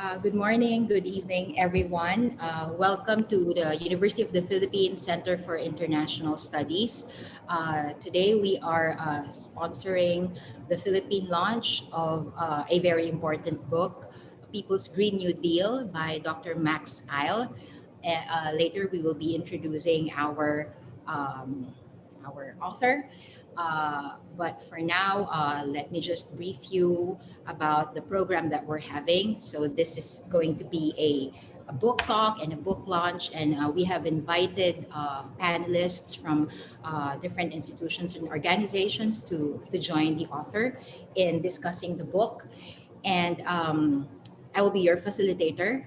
Good morning, good evening, everyone. Welcome to the University of the Philippines Center for International Studies. Today, we are sponsoring the Philippine launch of a very important book, People's Green New Deal by Dr. Max Eil. Later, we will be introducing our author. But for now, let me just brief you about the program that we're having. So this is going to be a book talk and a book launch, and we have invited panelists from different institutions and organizations to join the author in discussing the book. And I will be your facilitator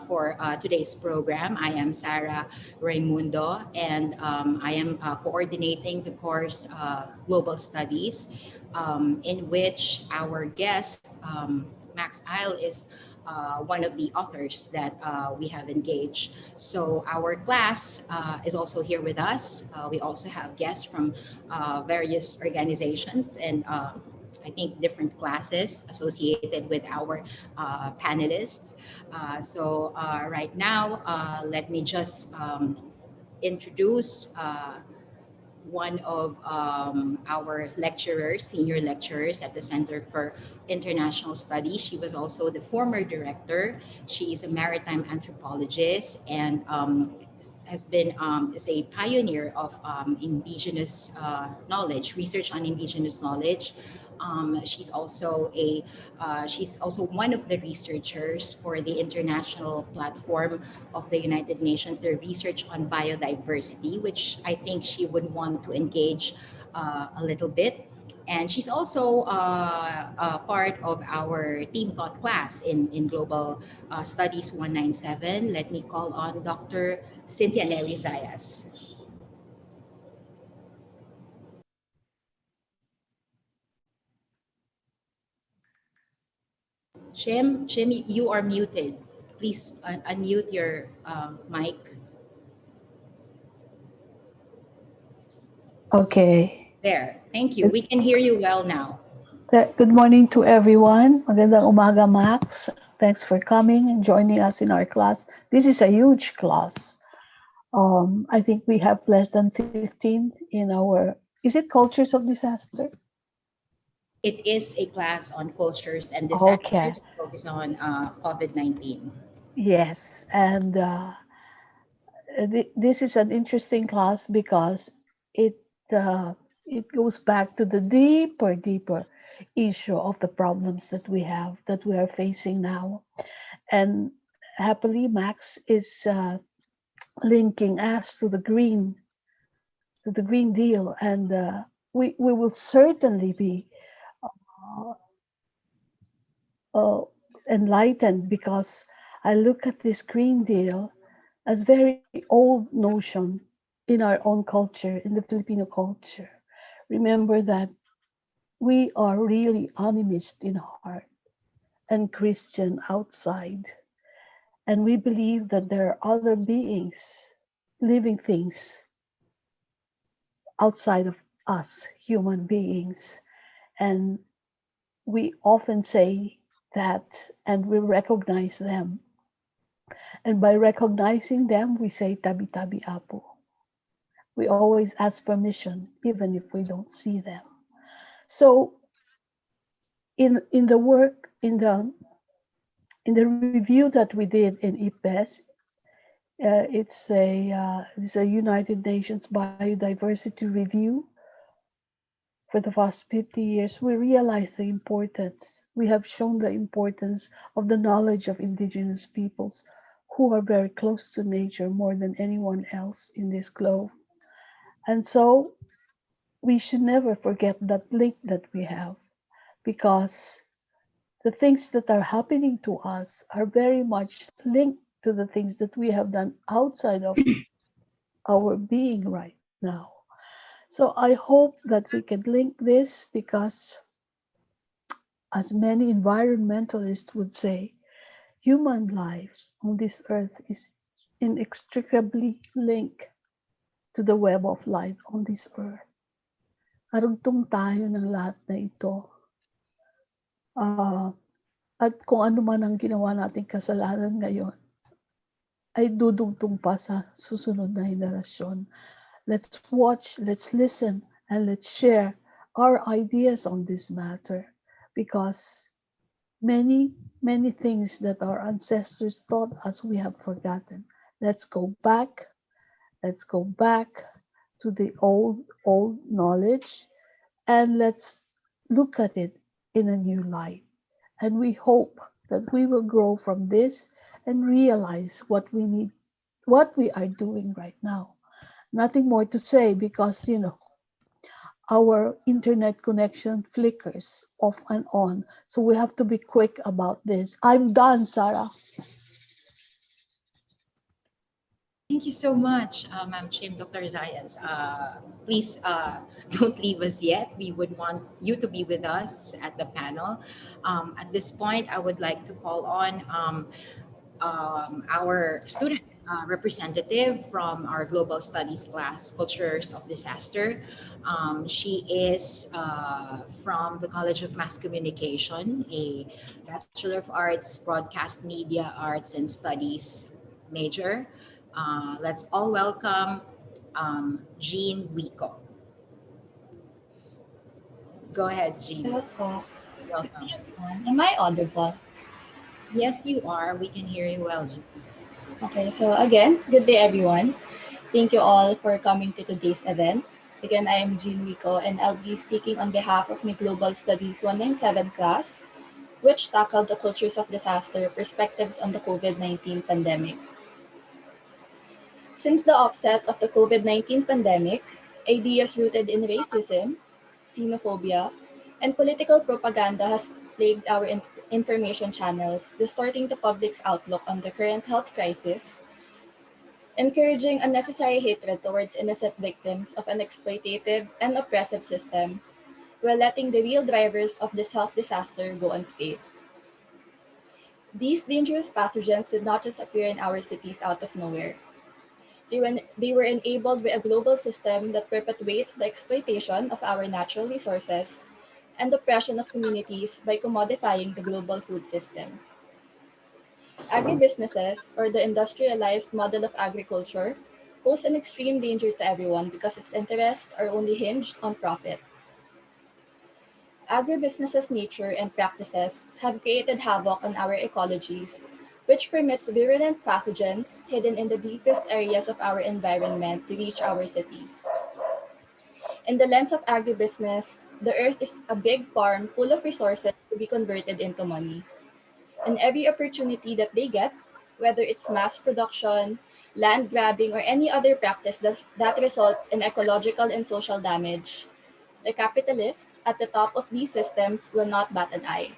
for today's program. I am Sarah Raimundo, and I am coordinating the course Global Studies, in which our guest, Max Eil, is one of the authors that we have engaged. So our class is also here with us. We also have guests from various organizations and I think different classes associated with our panelists. Right now, let me just introduce one of our lecturers, senior lecturers at the Center for International Studies. She was also the former director. She is a maritime anthropologist and has been is a pioneer of indigenous knowledge, research on indigenous knowledge. She's also one of the researchers for the international platform of the United Nations, their research on biodiversity, which I think she would want to engage a little bit. And she's also part of our team taught class in Global Studies 197. Let me call on Dr. Cynthia Neri Zayas. Shim, you are muted. Please unmute your mic. Okay. There. Thank you. We can hear you well now. Good morning to everyone. Magandang umaga, Max. Thanks for coming and joining us in our class. This is a huge class. I think we have less than 15 in our, is it Cultures of Disaster? It is a class on cultures and Okay. disasters focused on COVID-19. Yes. And this is an interesting class because it it goes back to the deeper issue of the problems that we have, that we are facing now. And happily, Max is linking us to the Green Deal, and we will certainly be uh, uh, enlightened, because I look at this Green Deal as very old notion in our own culture, in the Filipino culture. Remember that we are really animist in heart and Christian outside. And we believe that there are other beings, living things outside of us, human beings. And we often say that, and we recognize them. And by recognizing them, we say tabi tabi apo. We always ask permission, even if we don't see them. So in the work, in the review that we did in IPES, it's a United Nations biodiversity review. For the past 50 years, we realized the importance. We have shown the importance of the knowledge of indigenous peoples who are very close to nature more than anyone else in this globe. And so we should never forget that link that we have, because the things that are happening to us are very much linked to the things that we have done outside of our being right now. So I hope that we can link this, because, as many environmentalists would say, human life on this earth is inextricably linked to the web of life on this earth. Karugtong tayo ng lahat na ito. At kung ano man ang ginawa nating kasalanan ngayon, ay dudugtong pa sa susunod na henerasyon. Let's watch, let's listen, and let's share our ideas on this matter because many, many things that our ancestors taught us we have forgotten. Let's go back. Let's go back to the old knowledge and let's look at it in a new light. And we hope that we will grow from this and realize what we need, what we are doing right now. Nothing more to say because, our internet connection flickers off and on. So we have to be quick about this. I'm done, Sarah. Thank you so much, Ma'am Chim, Dr. Zayas. Please don't leave us yet. We would want you to be with us at the panel. At this point, I would like to call on our student representative from our Global Studies class, Cultures of Disaster. She is from the College of Mass Communication, a Bachelor of Arts, Broadcast Media Arts and Studies major. Let's all welcome Jean Wico. Go ahead, Jean. Hello po, Welcome. everyone. Am I audible? Yes, you are. We can hear you well, Jean. Okay, so again, good day everyone. Thank you all for coming to today's event. Again, I am Jean Rico and I'll be speaking on behalf of my Global Studies 197 class, which tackled the cultures of disaster perspectives on the COVID-19 pandemic. Since the offset of the COVID-19 pandemic, ideas rooted in racism, xenophobia, and political propaganda has plagued our information channels, distorting the public's outlook on the current health crisis, encouraging unnecessary hatred towards innocent victims of an exploitative and oppressive system, while letting the real drivers of this health disaster go unscathed. These dangerous pathogens did not just appear in our cities out of nowhere. They were enabled by a global system that perpetuates the exploitation of our natural resources and oppression of communities by commodifying the global food system. Agribusinesses, or the industrialized model of agriculture, pose an extreme danger to everyone because its interests are only hinged on profit. Agribusinesses' nature and practices have created havoc on our ecologies, which permits virulent pathogens hidden in the deepest areas of our environment to reach our cities. In the lens of agribusiness, the earth is a big farm full of resources to be converted into money. And every opportunity that they get, whether it's mass production, land grabbing, or any other practice that results in ecological and social damage, the capitalists at the top of these systems will not bat an eye.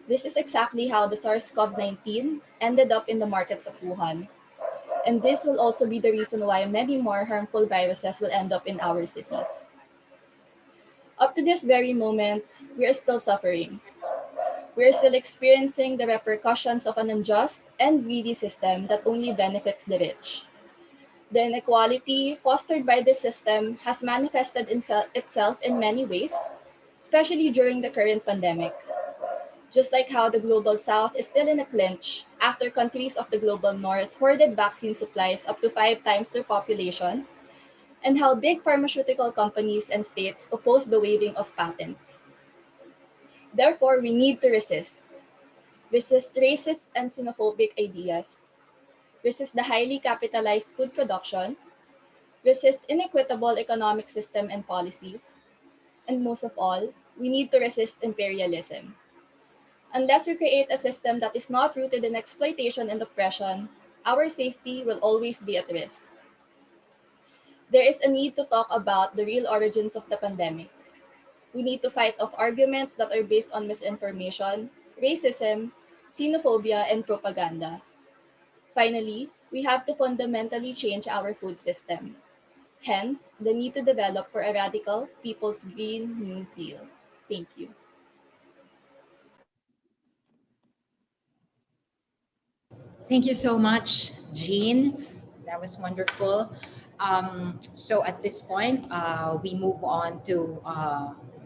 This is exactly how the SARS-CoV-19 ended up in the markets of Wuhan. And this will also be the reason why many more harmful viruses will end up in our cities. Up to this very moment, we are still suffering. We are still experiencing the repercussions of an unjust and greedy system that only benefits the rich. The inequality fostered by this system has manifested itself in many ways, especially during the current pandemic. Just like how the global south is still in a clinch after countries of the global north hoarded vaccine supplies up to 5 times their population, and how big pharmaceutical companies and states oppose the waiving of patents. Therefore, we need to resist racist and xenophobic ideas, resist the highly capitalized food production, resist inequitable economic system and policies, and most of all, we need to resist imperialism. Unless we create a system that is not rooted in exploitation and oppression, our safety will always be at risk. There is a need to talk about the real origins of the pandemic. We need to fight off arguments that are based on misinformation, racism, xenophobia, and propaganda. Finally, we have to fundamentally change our food system. Hence, the need to develop for a radical People's Green New Deal. Thank you. Thank you so much, Jean. That was wonderful. So at this point, we move on to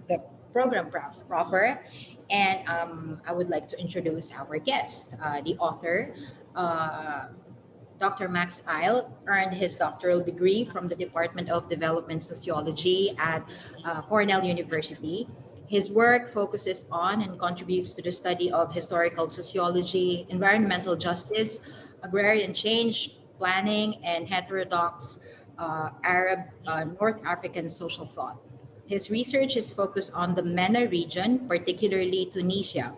the program proper. And I would like to introduce our guest, the author. Dr. Max Eil earned his doctoral degree from the Department of Development Sociology at Cornell University. His work focuses on and contributes to the study of historical sociology, environmental justice, agrarian change, planning, and heterodox Arab North African social thought. His research is focused on the MENA region, particularly Tunisia.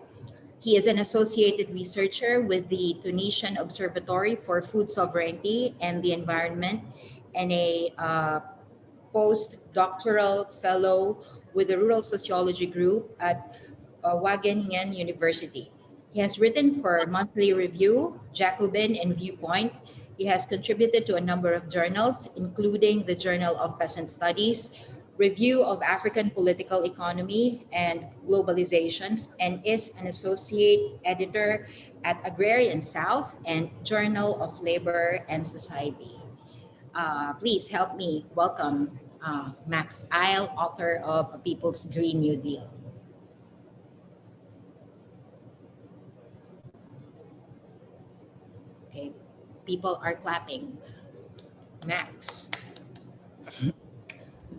He is an associated researcher with the Tunisian Observatory for Food Sovereignty and the Environment and a postdoctoral fellow with the Rural Sociology Group at Wageningen University. He has written for Monthly Review, Jacobin, and Viewpoint. He has contributed to a number of journals, including the Journal of Peasant Studies, Review of African Political Economy and Globalizations, and is an associate editor at Agrarian South and Journal of Labor and Society. Please help me welcome Max Eil, author of A People's Green New Deal. Okay, people are clapping. Max,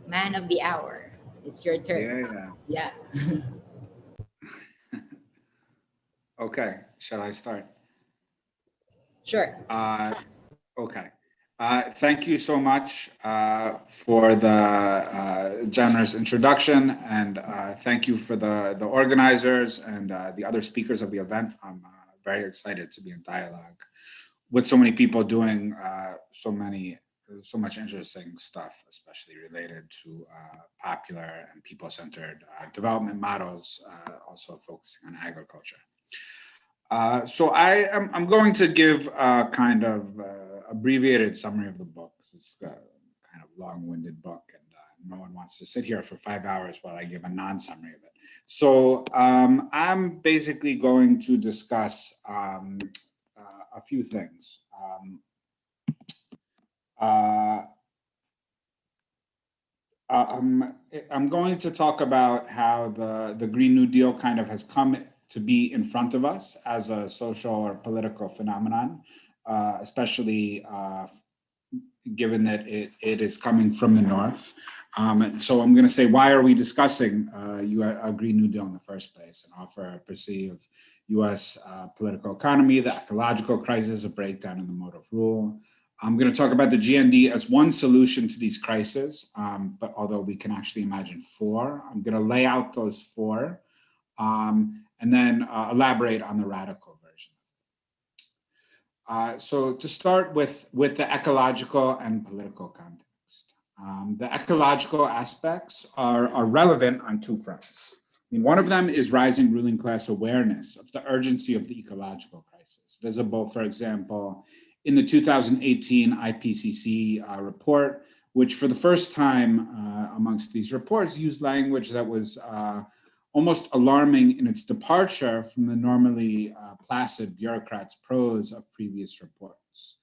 man of the hour, it's your turn. Yeah. Yeah, Okay. Shall I start? sure. Okay. Thank you so much for the generous introduction, and thank you for the organizers and the other speakers of the event. I'm very excited to be in dialogue with so many people doing so much interesting stuff, especially related to popular and people-centered development models, also focusing on agriculture. I'm going to give a kind of abbreviated summary of the book. It's a kind of long-winded book, and no one wants to sit here for 5 hours while I give a non-summary of it. So I'm basically going to discuss a few things. Uh, I'm going to talk about how the Green New Deal kind of has come to be in front of us as a social or political phenomenon, especially given that it is coming from the North. And so I'm going to say, why are we discussing a Green New Deal in the first place, and offer a perceived US political economy, the ecological crisis, a breakdown in the mode of rule. I'm going to talk about the GND as one solution to these crises, but although we can actually imagine four, I'm going to lay out those four and then elaborate on the radical version. So to start with the ecological and political context. The ecological aspects are relevant on two fronts. I mean, one of them is rising ruling class awareness of the urgency of the ecological crisis, visible, for example, in the 2018 IPCC report, which for the first time amongst these reports used language that was almost alarming in its departure from the normally placid bureaucrats' prose of previous reports.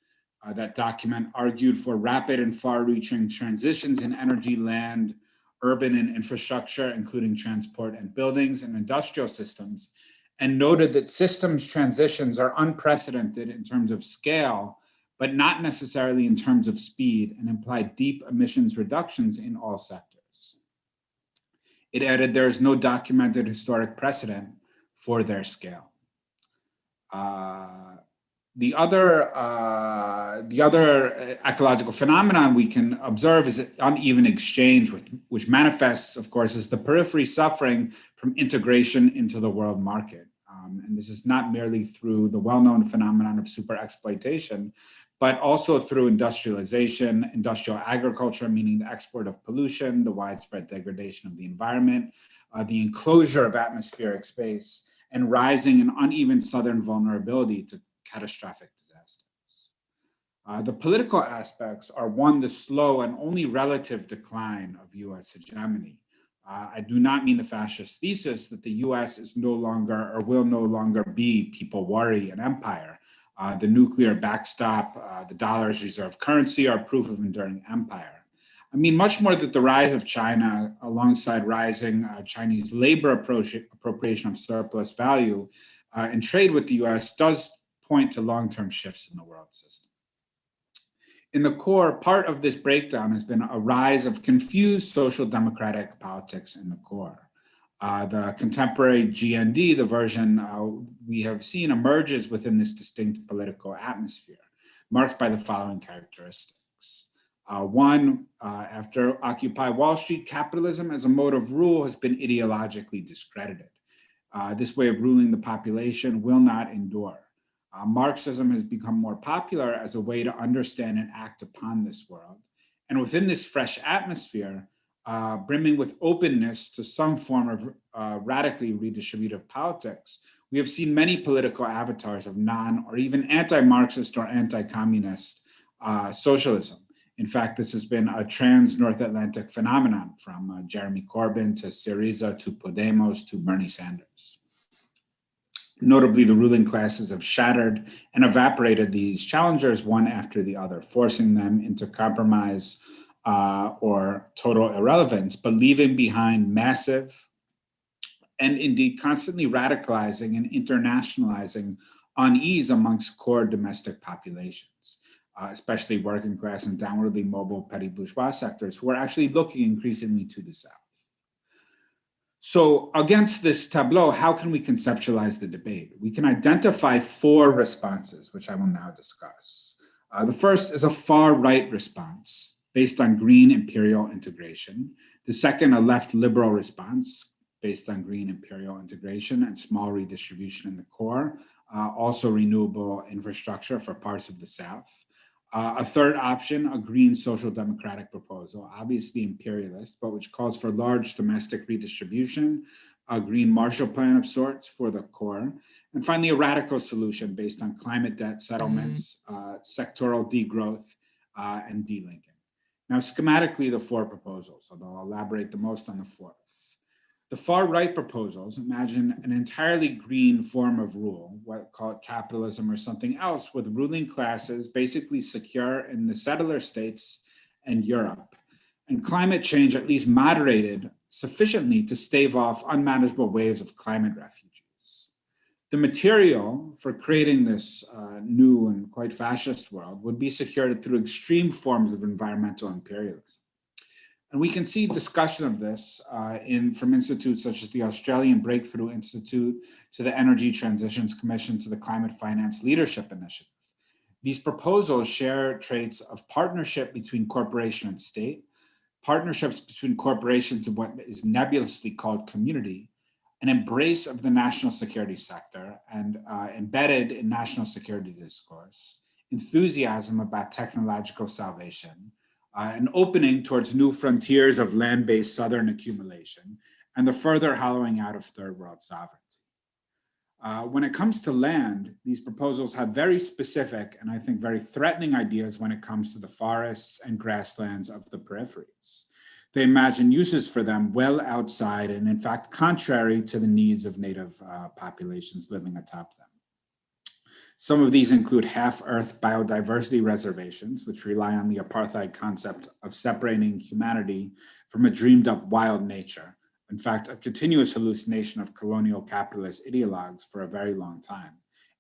That document argued for rapid and far-reaching transitions in energy, land, urban and infrastructure, including transport and buildings and industrial systems, and noted that systems transitions are unprecedented in terms of scale, but not necessarily in terms of speed, and imply deep emissions reductions in all sectors. It added there is no documented historic precedent for their scale. The other ecological phenomenon we can observe is uneven exchange, which manifests, of course, as the periphery suffering from integration into the world market. And this is not merely through the well-known phenomenon of super exploitation, but also through industrialization, industrial agriculture, meaning the export of pollution, the widespread degradation of the environment, the enclosure of atmospheric space, and rising and uneven southern vulnerability to catastrophic disasters. The political aspects are one, the slow and only relative decline of US hegemony. I do not mean the fascist thesis that the US is no longer or will no longer be people worry an empire. The nuclear backstop, the dollar as reserve currency are proof of enduring empire. I mean much more that the rise of China, alongside rising Chinese labor appropriation of surplus value and trade with the US, does point to long-term shifts in the world system. In the core, part of this breakdown has been a rise of confused social democratic politics in the core. The contemporary GND, the version we have seen, emerges within this distinct political atmosphere, marked by the following characteristics. One, after Occupy Wall Street, capitalism as a mode of rule has been ideologically discredited. This way of ruling the population will not endure. Marxism has become more popular as a way to understand and act upon this world. And within this fresh atmosphere, brimming with openness to some form of radically redistributive politics, we have seen many political avatars of non or even anti-Marxist or anti-communist socialism. In fact, this has been a trans-North Atlantic phenomenon, from Jeremy Corbyn to Syriza to Podemos to Bernie Sanders. Notably, the ruling classes have shattered and evaporated these challengers one after the other, forcing them into compromise or total irrelevance, but leaving behind massive and indeed constantly radicalizing and internationalizing unease amongst core domestic populations, especially working class and downwardly mobile petty bourgeois sectors who are actually looking increasingly to the South. So against this tableau, how can we conceptualize the debate? We can identify four responses, which I will now discuss. The first is a far-right response based on green imperial integration. The second, a left liberal response based on green imperial integration and small redistribution in the core, also renewable infrastructure for parts of the South. A third option, a green social democratic proposal, obviously imperialist, but which calls for large domestic redistribution, a green Marshall Plan of sorts for the core, and finally a radical solution based on climate debt settlements, sectoral degrowth, and delinking. Now, schematically, the four proposals, although I'll elaborate the most on the fourth. The far right proposals imagine an entirely green form of rule, what call it capitalism or something else, with ruling classes basically secure in the settler states and Europe, and climate change at least moderated sufficiently to stave off unmanageable waves of climate refugees. The material for creating this new and quite fascist world would be secured through extreme forms of environmental imperialism. And we can see discussion of this from institutes such as the Australian Breakthrough Institute to the Energy Transitions Commission to the Climate Finance Leadership Initiative. These proposals share traits of partnership between corporation and state, partnerships between corporations and what is nebulously called community, an embrace of the national security sector and embedded in national security discourse, enthusiasm about technological salvation, an opening towards new frontiers of land-based southern accumulation, and the further hollowing out of third world sovereignty. When it comes to land, these proposals have very specific and I think very threatening ideas when it comes to the forests and grasslands of the peripheries. They imagine uses for them well outside and in fact contrary to the needs of native populations living atop them. Some of these include half-Earth biodiversity reservations, which rely on the apartheid concept of separating humanity from a dreamed-up wild nature. In fact, a continuous hallucination of colonial capitalist ideologues for a very long time.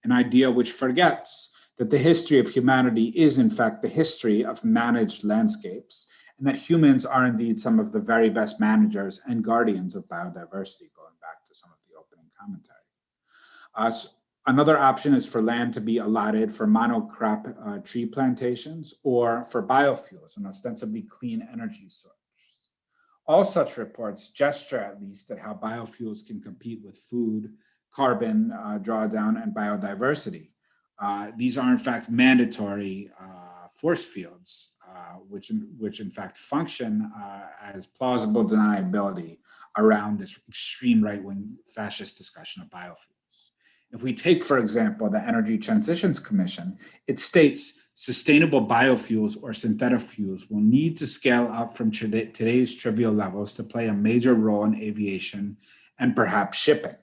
An idea which forgets that the history of humanity is, in fact, the history of managed landscapes, and that humans are indeed some of the very best managers and guardians of biodiversity, going back to some of the opening commentary. Another option is for land to be allotted for monocrop tree plantations or for biofuels, an ostensibly clean energy source. All such reports gesture at least at how biofuels can compete with food, carbon drawdown, and biodiversity. These are in fact mandatory force fields, which in fact function as plausible deniability around this extreme right-wing fascist discussion of biofuels. If we take, for example, the Energy Transitions Commission, it states sustainable biofuels or synthetic fuels will need to scale up from today's trivial levels to play a major role in aviation and perhaps shipping.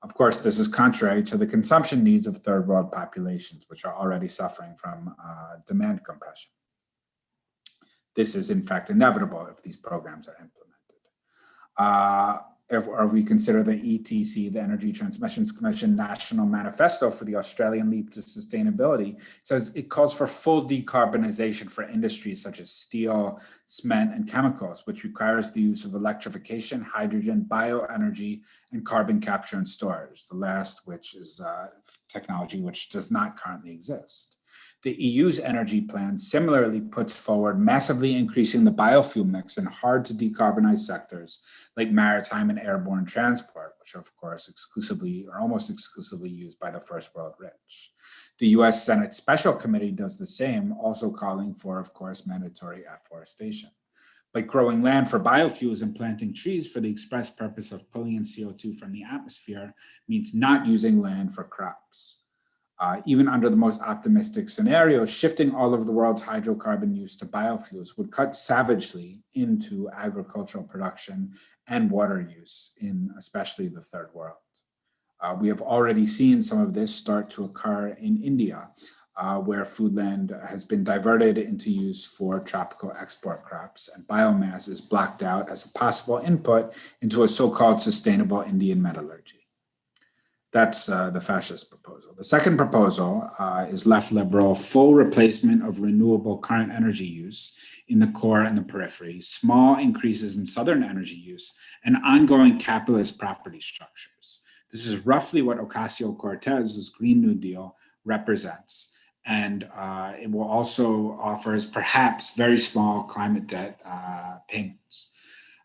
Of course, this is contrary to the consumption needs of third world populations, which are already suffering from demand compression. This is in fact inevitable if these programs are implemented. If we consider the ETC, the Energy Transmissions Commission National Manifesto for the Australian Leap to Sustainability, says it calls for full decarbonization for industries such as steel, cement, and chemicals, which requires the use of electrification, hydrogen, bioenergy, and carbon capture and storage, the last which is technology which does not currently exist. The EU's energy plan similarly puts forward massively increasing the biofuel mix in hard to decarbonize sectors like maritime and airborne transport, which are of course exclusively or almost exclusively used by the first world rich. The US Senate Special Committee does the same, also calling for, of course, mandatory afforestation. But growing land for biofuels and planting trees for the express purpose of pulling in CO2 from the atmosphere means not using land for crops. Even under the most optimistic scenario, shifting all of the world's hydrocarbon use to biofuels would cut savagely into agricultural production and water use in especially the third world. We have already seen some of this start to occur in India, where food land has been diverted into use for tropical export crops, and biomass is blacked out as a possible input into a so-called sustainable Indian metallurgy. That's the fascist proposal. The second proposal is left liberal, full replacement of renewable current energy use in the core and the periphery, small increases in southern energy use, and ongoing capitalist property structures. This is roughly what Ocasio-Cortez's Green New Deal represents. And it will also offers perhaps very small climate debt payments.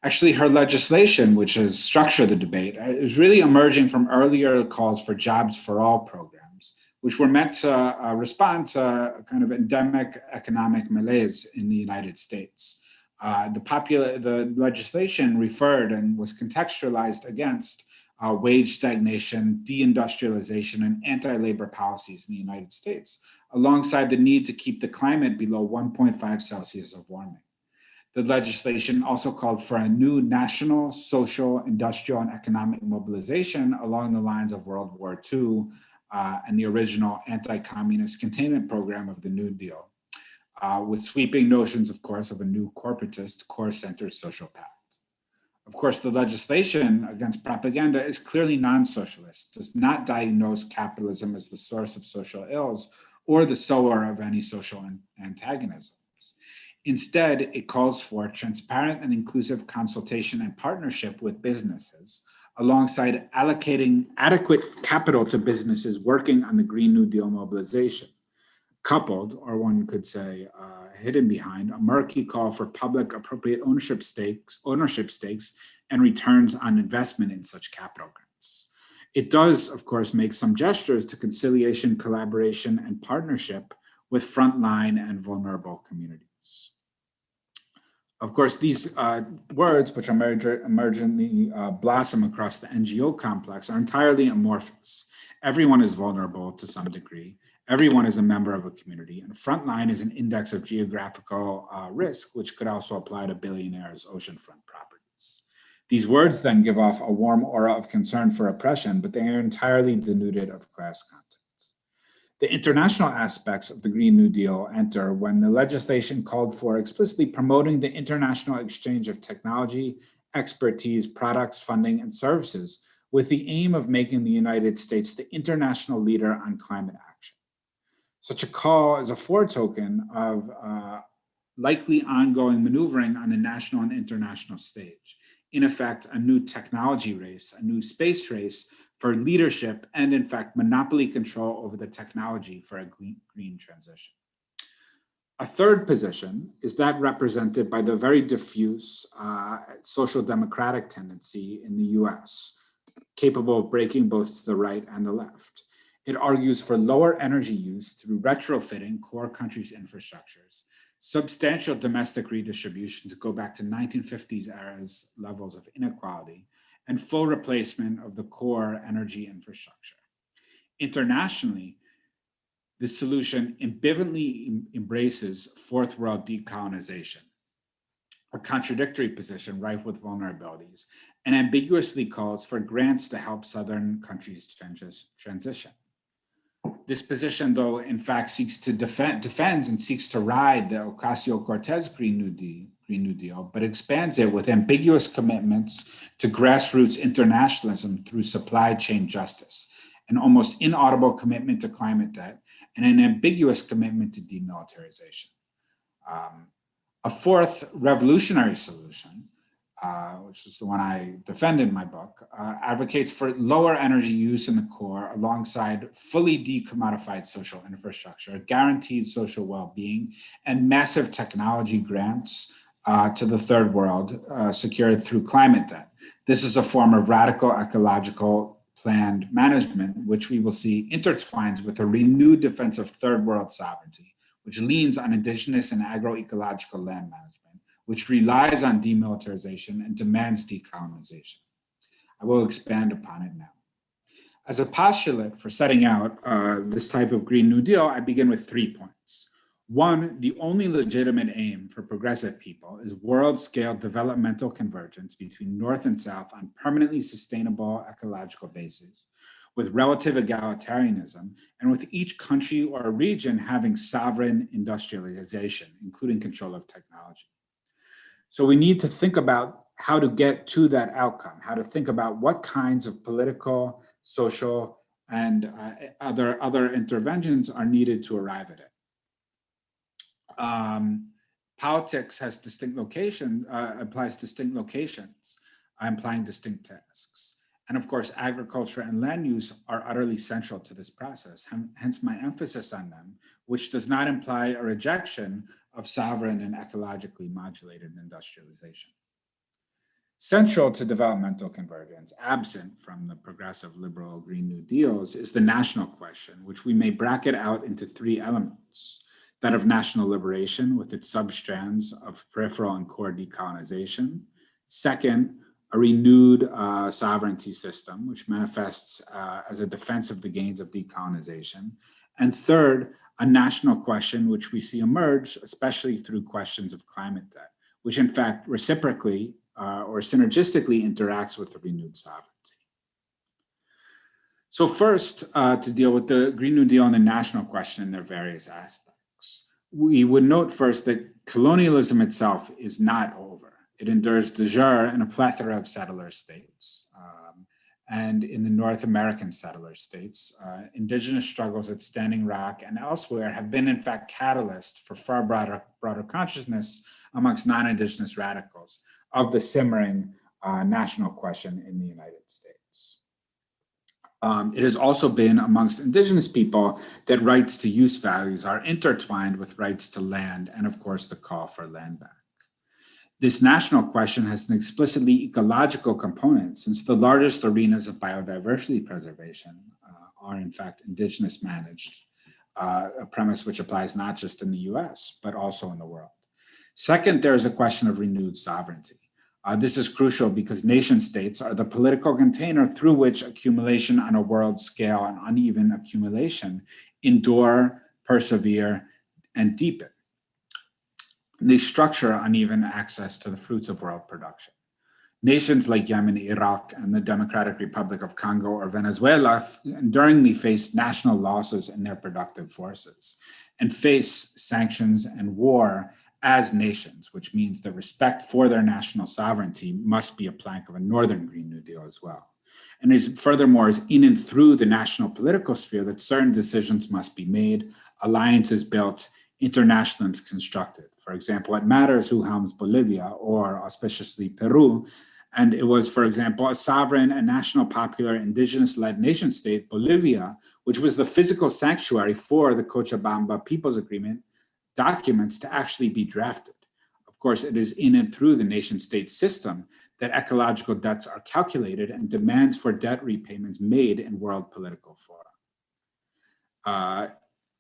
Actually, her legislation, which has structured the debate, is really emerging from earlier calls for jobs for all programs, which were meant to respond to a kind of endemic economic malaise in the United States. The legislation referred and was contextualized against wage stagnation, deindustrialization, and anti-labor policies in the United States, alongside the need to keep the climate below 1.5 Celsius of warming. The legislation also called for a new national, social, industrial, and economic mobilization along the lines of World War II and the original anti-communist containment program of the New Deal, with sweeping notions, of course, of a new corporatist, core-centered social pact. Of course, the legislation against propaganda is clearly non-socialist, does not diagnose capitalism as the source of social ills or the sower of any social antagonisms. Instead, it calls for transparent and inclusive consultation and partnership with businesses, alongside allocating adequate capital to businesses working on the Green New Deal mobilization, coupled, or one could say hidden behind, a murky call for public appropriate ownership stakes, and returns on investment in such capital grants. It does, of course, make some gestures to conciliation, collaboration, and partnership with frontline and vulnerable communities. Of course, these words, which emergently blossom across the NGO complex, are entirely amorphous. Everyone is vulnerable to some degree. Everyone is a member of a community, and frontline is an index of geographical risk, which could also apply to billionaires' oceanfront properties. These words then give off a warm aura of concern for oppression, but they are entirely denuded of class content. The international aspects of the Green New Deal enter when the legislation called for explicitly promoting the international exchange of technology, expertise, products, funding, and services with the aim of making the United States the international leader on climate action. Such a call is a foretoken of likely ongoing maneuvering on the national and international stage. In effect, a new technology race, a new space race for leadership and, in fact, monopoly control over the technology for a green transition. A third position is that represented by the very diffuse social democratic tendency in the US, capable of breaking both the right and the left. It argues for lower energy use through retrofitting core countries' infrastructures, substantial domestic redistribution to go back to 1950s era's levels of inequality, and full replacement of the core energy infrastructure. Internationally, this solution ambivalently embraces fourth world decolonization, a contradictory position rife with vulnerabilities, and ambiguously calls for grants to help Southern countries transition. This position, though, in fact, seeks to defends and seeks to ride the Ocasio-Cortez Green New Deal, but expands it with ambiguous commitments to grassroots internationalism through supply chain justice, an almost inaudible commitment to climate debt, and an ambiguous commitment to demilitarization. A fourth revolutionary solution, which is the one I defend in my book, advocates for lower energy use in the core alongside fully decommodified social infrastructure, guaranteed social well-being, and massive technology grants to the third world secured through climate debt. This is a form of radical ecological planned management, which we will see intertwines with a renewed defense of third world sovereignty, which leans on indigenous and agroecological land management, which relies on demilitarization and demands decolonization. I will expand upon it now. As a postulate for setting out this type of Green New Deal, I begin with 3 points. One, the only legitimate aim for progressive people is world-scale developmental convergence between North and South on permanently sustainable ecological bases, with relative egalitarianism, and with each country or region having sovereign industrialization, including control of technology. So we need to think about how to get to that outcome, how to think about what kinds of political, social, and other interventions are needed to arrive at it. Politics has distinct locations, applies distinct locations, implying distinct tasks. And of course, agriculture and land use are utterly central to this process, hence my emphasis on them, which does not imply a rejection of sovereign and ecologically modulated industrialization. Central to developmental convergence, absent from the progressive liberal Green New Deals, is the national question, which we may bracket out into 3 elements. That of national liberation with its substrands of peripheral and core decolonization. Second, a renewed sovereignty system, which manifests as a defense of the gains of decolonization. And third, a national question, which we see emerge, especially through questions of climate debt, which in fact reciprocally or synergistically interacts with the renewed sovereignty. So first, to deal with the Green New Deal and the national question in their various aspects. We would note first that colonialism itself is not over. It endures de jure in a plethora of settler states. And in the North American settler states, indigenous struggles at Standing Rock and elsewhere have been in fact catalysts for far broader consciousness amongst non-indigenous radicals of the simmering national question in the United States. It has also been amongst indigenous people that rights to use values are intertwined with rights to land and of course the call for land back. This national question has an explicitly ecological component since the largest arenas of biodiversity preservation are in fact indigenous managed, a premise which applies not just in the US, but also in the world. Second, there is a question of renewed sovereignty. This is crucial because nation states are the political container through which accumulation on a world scale and uneven accumulation endure, persevere, and deepen. They structure uneven access to the fruits of world production. Nations like Yemen, Iraq, and the Democratic Republic of Congo or Venezuela enduringly face national losses in their productive forces and face sanctions and war as nations, which means that respect for their national sovereignty must be a plank of a Northern Green New Deal as well. And furthermore, is in and through the national political sphere that certain decisions must be made, alliances built, internationalism constructed. For example, it matters who helms Bolivia or auspiciously Peru. And it was, for example, a sovereign and national popular indigenous-led nation state, Bolivia, which was the physical sanctuary for the Cochabamba People's Agreement documents to actually be drafted. Of course, it is in and through the nation state system that ecological debts are calculated and demands for debt repayments made in world political fora.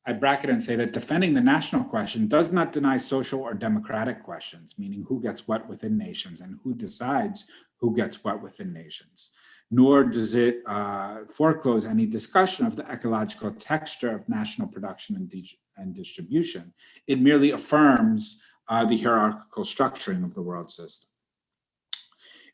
I bracket and say that defending the national question does not deny social or democratic questions, meaning who gets what within nations and who decides who gets what within nations, nor does it foreclose any discussion of the ecological texture of national production and distribution. It merely affirms the hierarchical structuring of the world system.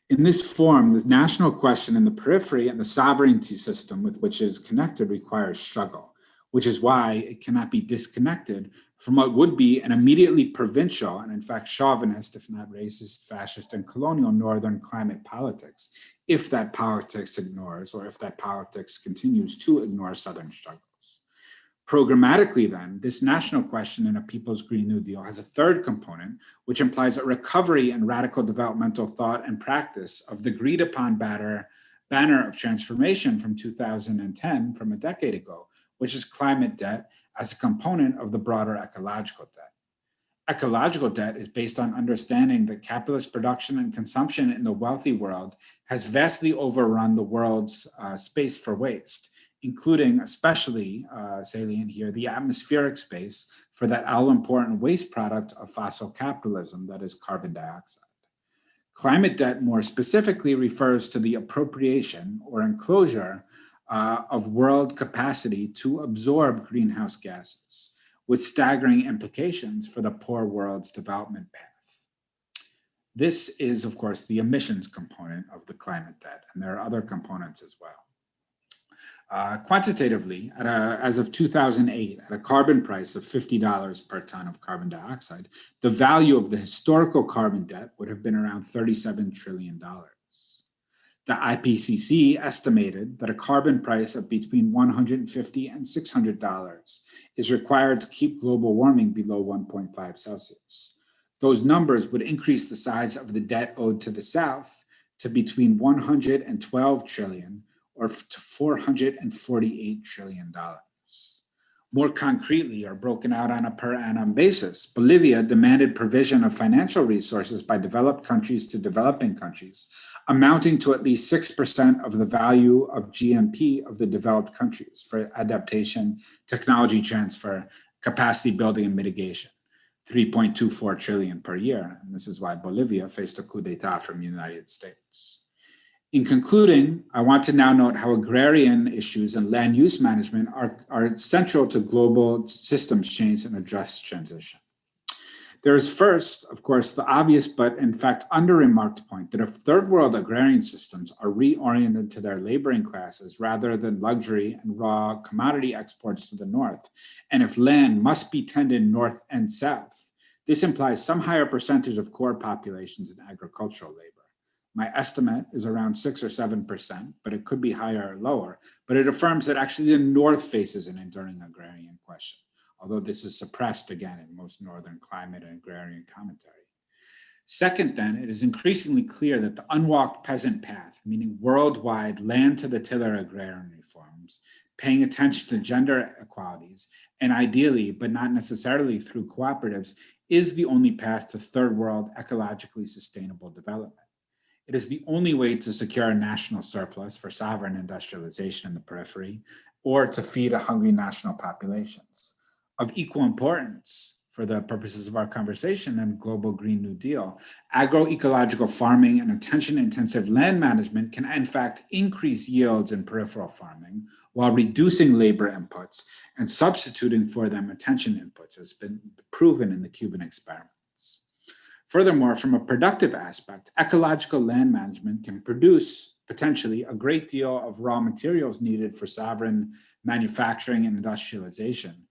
In this form, the national question in the periphery and the sovereignty system with which it is connected requires struggle, which is why it cannot be disconnected from what would be an immediately provincial and in fact chauvinist, if not racist, fascist, and colonial northern climate politics, if that politics ignores or if that politics continues to ignore southern struggles. Programmatically then, this national question in a People's Green New Deal has a third component, which implies a recovery and radical developmental thought and practice of the agreed upon banner of transformation from 2010, from a decade ago, which is climate debt as a component of the broader ecological debt. Ecological debt is based on understanding that capitalist production and consumption in the wealthy world has vastly overrun the world's space for waste, including, especially salient here, the atmospheric space for that all-important waste product of fossil capitalism, that is carbon dioxide. Climate debt more specifically refers to the appropriation or enclosure of world capacity to absorb greenhouse gases, with staggering implications for the poor world's development path. This is, of course, the emissions component of the climate debt, and there are other components as well. Quantitatively, as of 2008, at a carbon price of $50 per ton of carbon dioxide, the value of the historical carbon debt would have been around $37 trillion. The IPCC estimated that a carbon price of between $150 and $600 is required to keep global warming below 1.5 Celsius. Those numbers would increase the size of the debt owed to the South to between $112 trillion or to $448 trillion. More concretely, or broken out on a per annum basis, Bolivia demanded provision of financial resources by developed countries to developing countries, amounting to at least 6% of the value of GNP of the developed countries for adaptation, technology transfer, capacity building, and mitigation, 3.24 trillion per year. And this is why Bolivia faced a coup d'etat from the United States. In concluding, I want to now note how agrarian issues and land use management are central to global systems change and just transition. There is first, of course, the obvious but in fact under-remarked point that if third world agrarian systems are reoriented to their laboring classes rather than luxury and raw commodity exports to the north, and if land must be tended north and south, this implies some higher percentage of core populations in agricultural labor. My estimate is around 6 or 7%, but it could be higher or lower. But it affirms that actually the North faces an enduring agrarian question, although this is suppressed again in most Northern climate and agrarian commentary. Second, then, it is increasingly clear that the unwalked peasant path, meaning worldwide land to the tiller agrarian reforms, paying attention to gender equalities, and ideally, but not necessarily through cooperatives, is the only path to third world ecologically sustainable development. It is the only way to secure a national surplus for sovereign industrialization in the periphery or to feed a hungry national populations. Of equal importance for the purposes of our conversation and Global Green New Deal, agroecological farming and attention-intensive land management can in fact increase yields in peripheral farming while reducing labor inputs and substituting for them attention inputs, as has been proven in the Cuban experiment. Furthermore, from a productive aspect, ecological land management can produce potentially a great deal of raw materials needed for sovereign manufacturing and industrialization,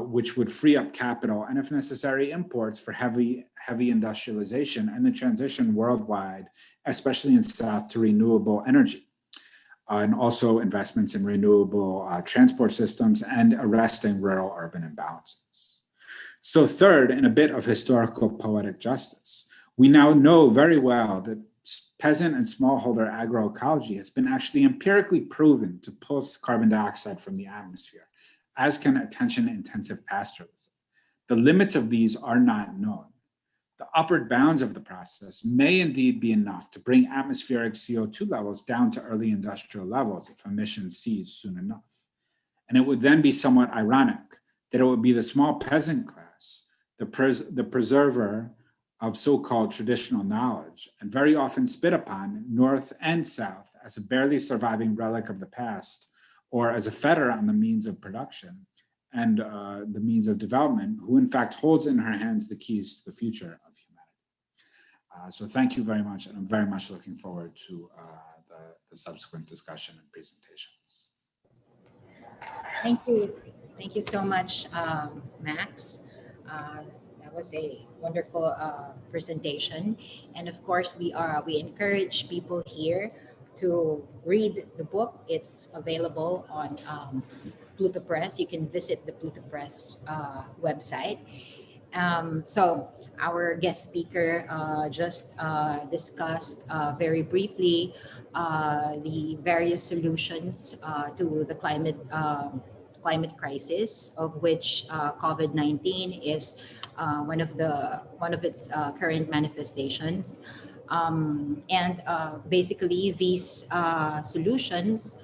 which would free up capital and, if necessary, imports for heavy industrialization and the transition worldwide, especially in South, to renewable energy. And also investments in renewable transport systems and arresting rural-urban imbalances. So third, in a bit of historical poetic justice, we now know very well that peasant and smallholder agroecology has been actually empirically proven to pull carbon dioxide from the atmosphere, as can attention-intensive pastoralism. The limits of these are not known. The upward bounds of the process may indeed be enough to bring atmospheric CO2 levels down to early industrial levels if emissions cease soon enough. And it would then be somewhat ironic that it would be the small peasant class, the preserver of so-called traditional knowledge, and very often spit upon North and South as a barely surviving relic of the past, or as a fetter on the means of production and the means of development, who in fact holds in her hands the keys to the future of humanity. So thank you very much, and I'm very much looking forward to the subsequent discussion and presentations. Thank you. Thank you so much, Max. Uh, that was a wonderful presentation, and of course, we encourage people here to read the book. It's available on Pluto Press. You can visit the Pluto Press website. So our guest speaker just discussed very briefly the various solutions to the climate crisis, of which COVID-19 is one of its current manifestations. And basically, these solutions,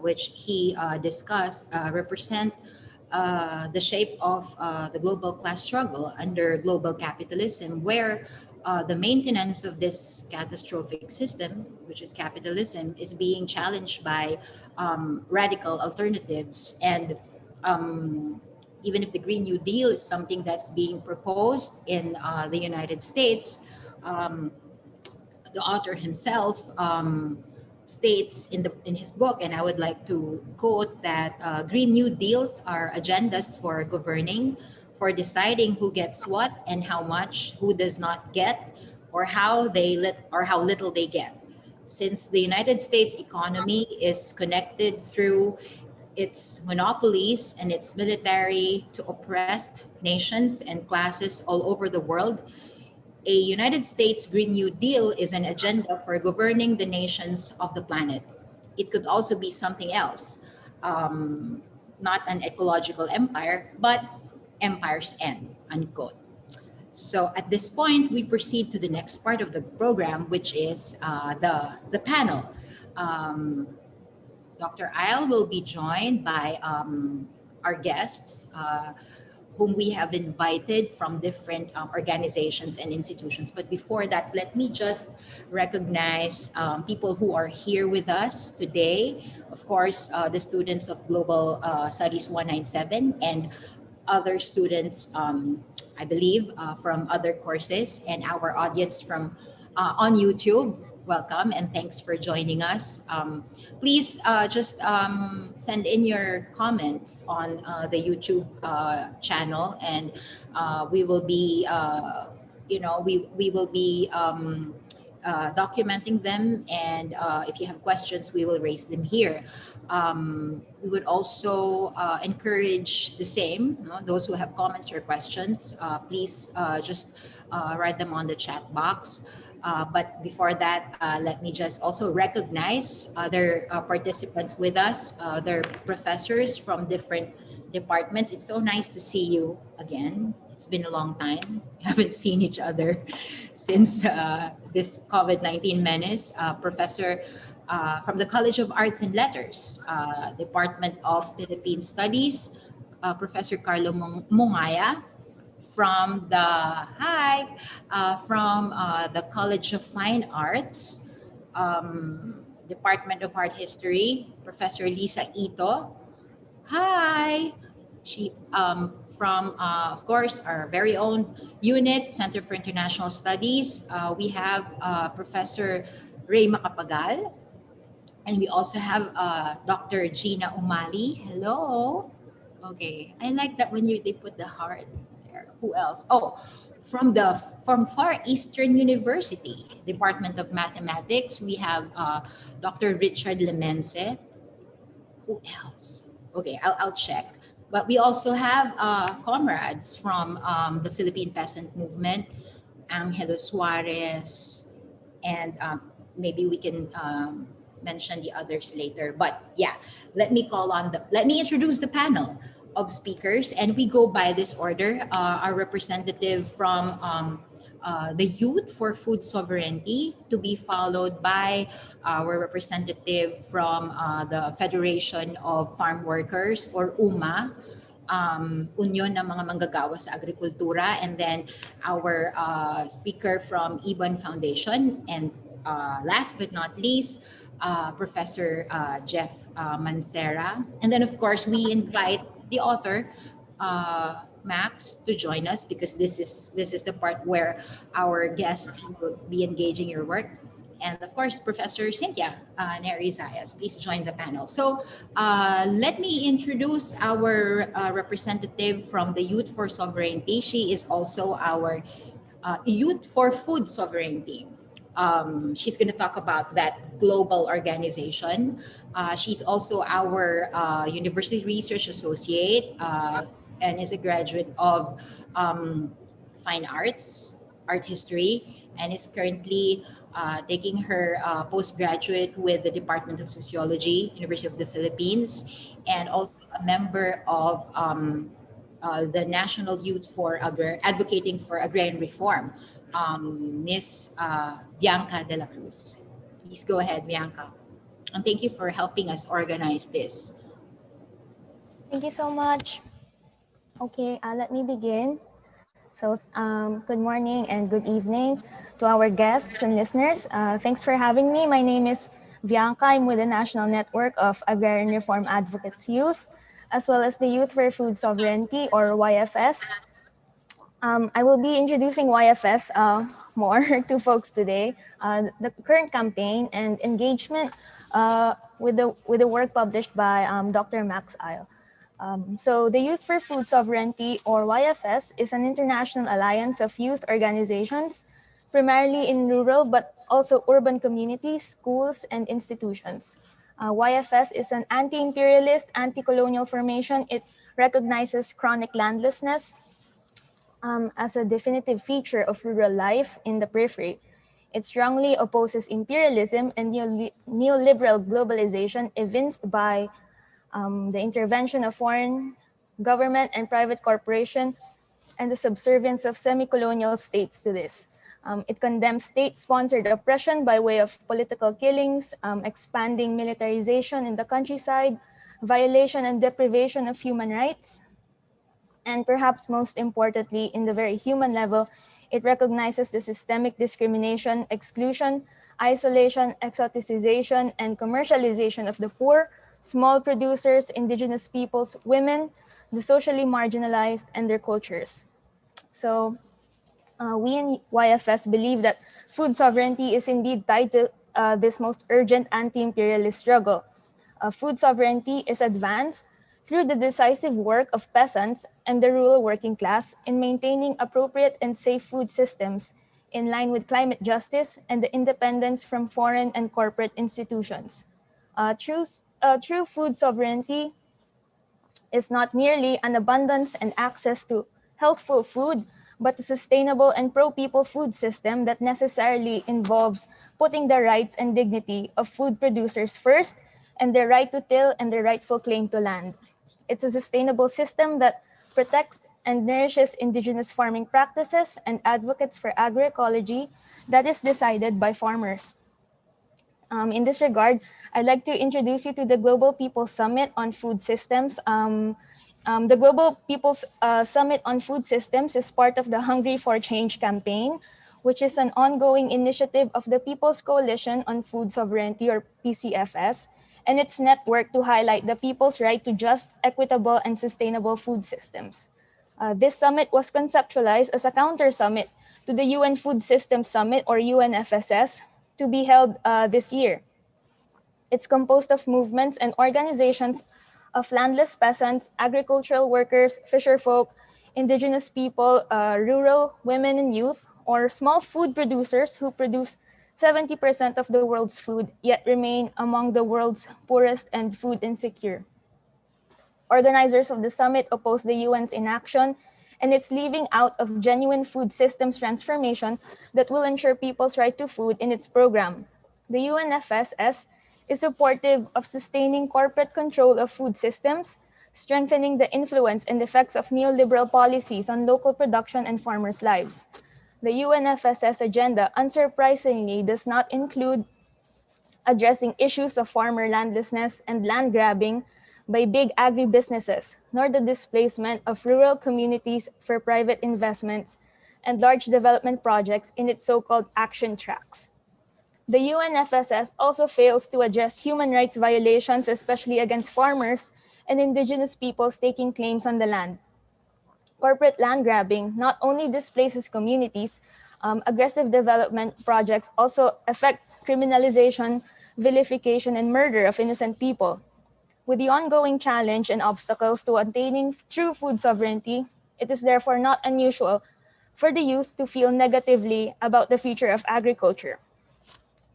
which he discussed, represent the shape of the global class struggle under global capitalism, where the maintenance of this catastrophic system, which is capitalism, is being challenged by radical alternatives. And even if the Green New Deal is something that's being proposed in the United States, um, the author himself states in his book, and I would like to quote that Green New Deals are agendas for governing, for deciding who gets what and how much, who does not get, or how little they get. Since the United States economy is connected through its monopolies and its military to oppressed nations and classes all over the world, a United States Green New Deal is an agenda for governing the nations of the planet. It could also be something else, um, not an ecological empire, but empire's end, unquote. So at this point, we proceed to the next part of the program, which is the panel. Um, Dr. Isle will be joined by our guests, whom we have invited from different organizations and institutions. But before that, let me just recognize people who are here with us today. Of course, the students of Global Studies 197 and other students, I believe, from other courses, and our audience from on YouTube. Welcome and thanks for joining us. Please just send in your comments on the YouTube channel, and we will be, we will be documenting them. And if you have questions, we will raise them here. We would also encourage the same, those who have comments or questions, please just write them on the chat box. But before that, let me just also recognize other participants with us. They're professors from different departments. It's so nice to see you again. It's been a long time. We haven't seen each other since this COVID-19 menace. Professor from the College of Arts and Letters, Department of Philippine Studies, Professor Carlo Mongaya, from the College of Fine Arts, Department of Art History, Professor Lisa Ito. Hi. She from of course our very own unit, Center for International Studies. We have Professor Ray Macapagal, and we also have Dr. Gina Umali. Hello. Okay, I like that when they put the heart there. Who else? Oh, from Far Eastern University, Department of Mathematics, we have Dr. Richard Lemense. Who else? Okay, I'll check. But we also have comrades from the Philippine Peasant Movement, Angelo Suarez, and maybe we can mention the others later. But yeah, let me introduce the panel of speakers, and we go by this order. Our representative from the Youth for Food Sovereignty, to be followed by our representative from the Federation of Farm Workers, or UMA, Union ng mga manggagawa sa agrikultura, and then our speaker from Ibon Foundation, and last but not least, Professor Jeff Mancera. And then of course we invite the author, Max, to join us, because this is the part where our guests will be engaging your work. and of course, Professor Cynthia Neri Zayas. Please join the panel. So let me introduce our representative from the Youth for Sovereignty. She is also our Youth for Food Sovereignty. She's going to talk about that global organization. She's also our University Research Associate and is a graduate of Fine Arts, Art History, and is currently taking her postgraduate with the Department of Sociology, University of the Philippines, and also a member of the National Youth for Advocating for Agrarian Reform, Miss Bianca de la Cruz. Please go ahead, Bianca. And thank you for helping us organize this. Thank you so much. Okay, let me begin. So, good morning and good evening to our guests and listeners. Thanks for having me. My name is Bianca. I'm with the National Network of Agrarian Reform Advocates Youth, as well as the Youth for Food Sovereignty, or YFS. I will be introducing YFS more to folks today. The current campaign and engagement with the work published by Dr. Max Isle. So the Youth for Food Sovereignty, or YFS, is an international alliance of youth organizations, primarily in rural but also urban communities, schools, and institutions. YFS is an anti-imperialist, anti-colonial formation. It recognizes chronic landlessness as a definitive feature of rural life in the periphery. It strongly opposes imperialism and neoliberal globalization evinced by the intervention of foreign government and private corporation and the subservience of semi-colonial states to this. It condemns state-sponsored oppression by way of political killings, expanding militarization in the countryside, violation and deprivation of human rights, and perhaps most importantly, in the very human level, it recognizes the systemic discrimination, exclusion, isolation, exoticization, and commercialization of the poor, small producers, indigenous peoples, women, the socially marginalized, and their cultures. So we in YFS believe that food sovereignty is indeed tied to this most urgent anti-imperialist struggle. Food sovereignty is advanced through the decisive work of peasants and the rural working class in maintaining appropriate and safe food systems in line with climate justice and the independence from foreign and corporate institutions. True food sovereignty is not merely an abundance and access to healthful food, but a sustainable and pro-people food system that necessarily involves putting the rights and dignity of food producers first and their right to till and their rightful claim to land. It's a sustainable system that protects and nourishes indigenous farming practices and advocates for agroecology that is decided by farmers. In this regard, I'd like to introduce you to the Global People's Summit on Food Systems. The Global People's Summit on Food Systems is part of the Hungry for Change campaign, which is an ongoing initiative of the People's Coalition on Food Sovereignty, or PCFS, and its network to highlight the people's right to just, equitable, and sustainable food systems. This summit was conceptualized as a counter summit to the UN Food Systems Summit, or UNFSS, to be held this year. It's composed of movements and organizations of landless peasants, agricultural workers, fisherfolk, indigenous people, rural women and youth, or small food producers who produce 70% of the world's food, yet remain among the world's poorest and food insecure. Organizers of the summit oppose the UN's inaction and its leaving out of genuine food systems transformation that will ensure people's right to food in its program. The UNFSS is supportive of sustaining corporate control of food systems, strengthening the influence and effects of neoliberal policies on local production and farmers' lives. The UNFSS agenda, unsurprisingly, does not include addressing issues of farmer landlessness and land grabbing by big agribusinesses, nor the displacement of rural communities for private investments and large development projects in its so-called action tracks. The UNFSS also fails to address human rights violations, especially against farmers and indigenous peoples staking claims on the land. Corporate land grabbing not only displaces communities, Aggressive development projects also affect criminalization, vilification, and murder of innocent people. With the ongoing challenge and obstacles to attaining true food sovereignty, it is therefore not unusual for the youth to feel negatively about the future of agriculture.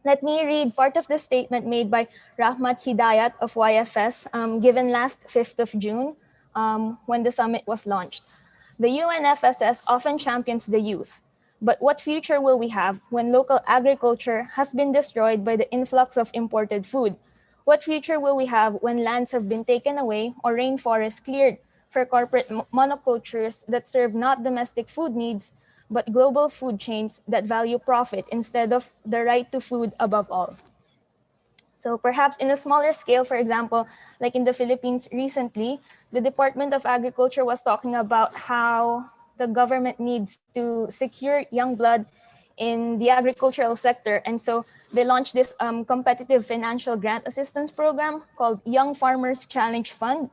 Let me read part of the statement made by Rahmat Hidayat of YFS, given last 5th of June when the summit was launched. The UNFSS often champions the youth. But what future will we have when local agriculture has been destroyed by the influx of imported food? What future will we have when lands have been taken away or rainforests cleared for corporate monocultures that serve not domestic food needs, but global food chains that value profit instead of the right to food above all? So perhaps in a smaller scale, for example, like in the Philippines recently, the Department of Agriculture was talking about how the government needs to secure young blood in the agricultural sector. And so they launched this competitive financial grant assistance program called Young Farmers Challenge Fund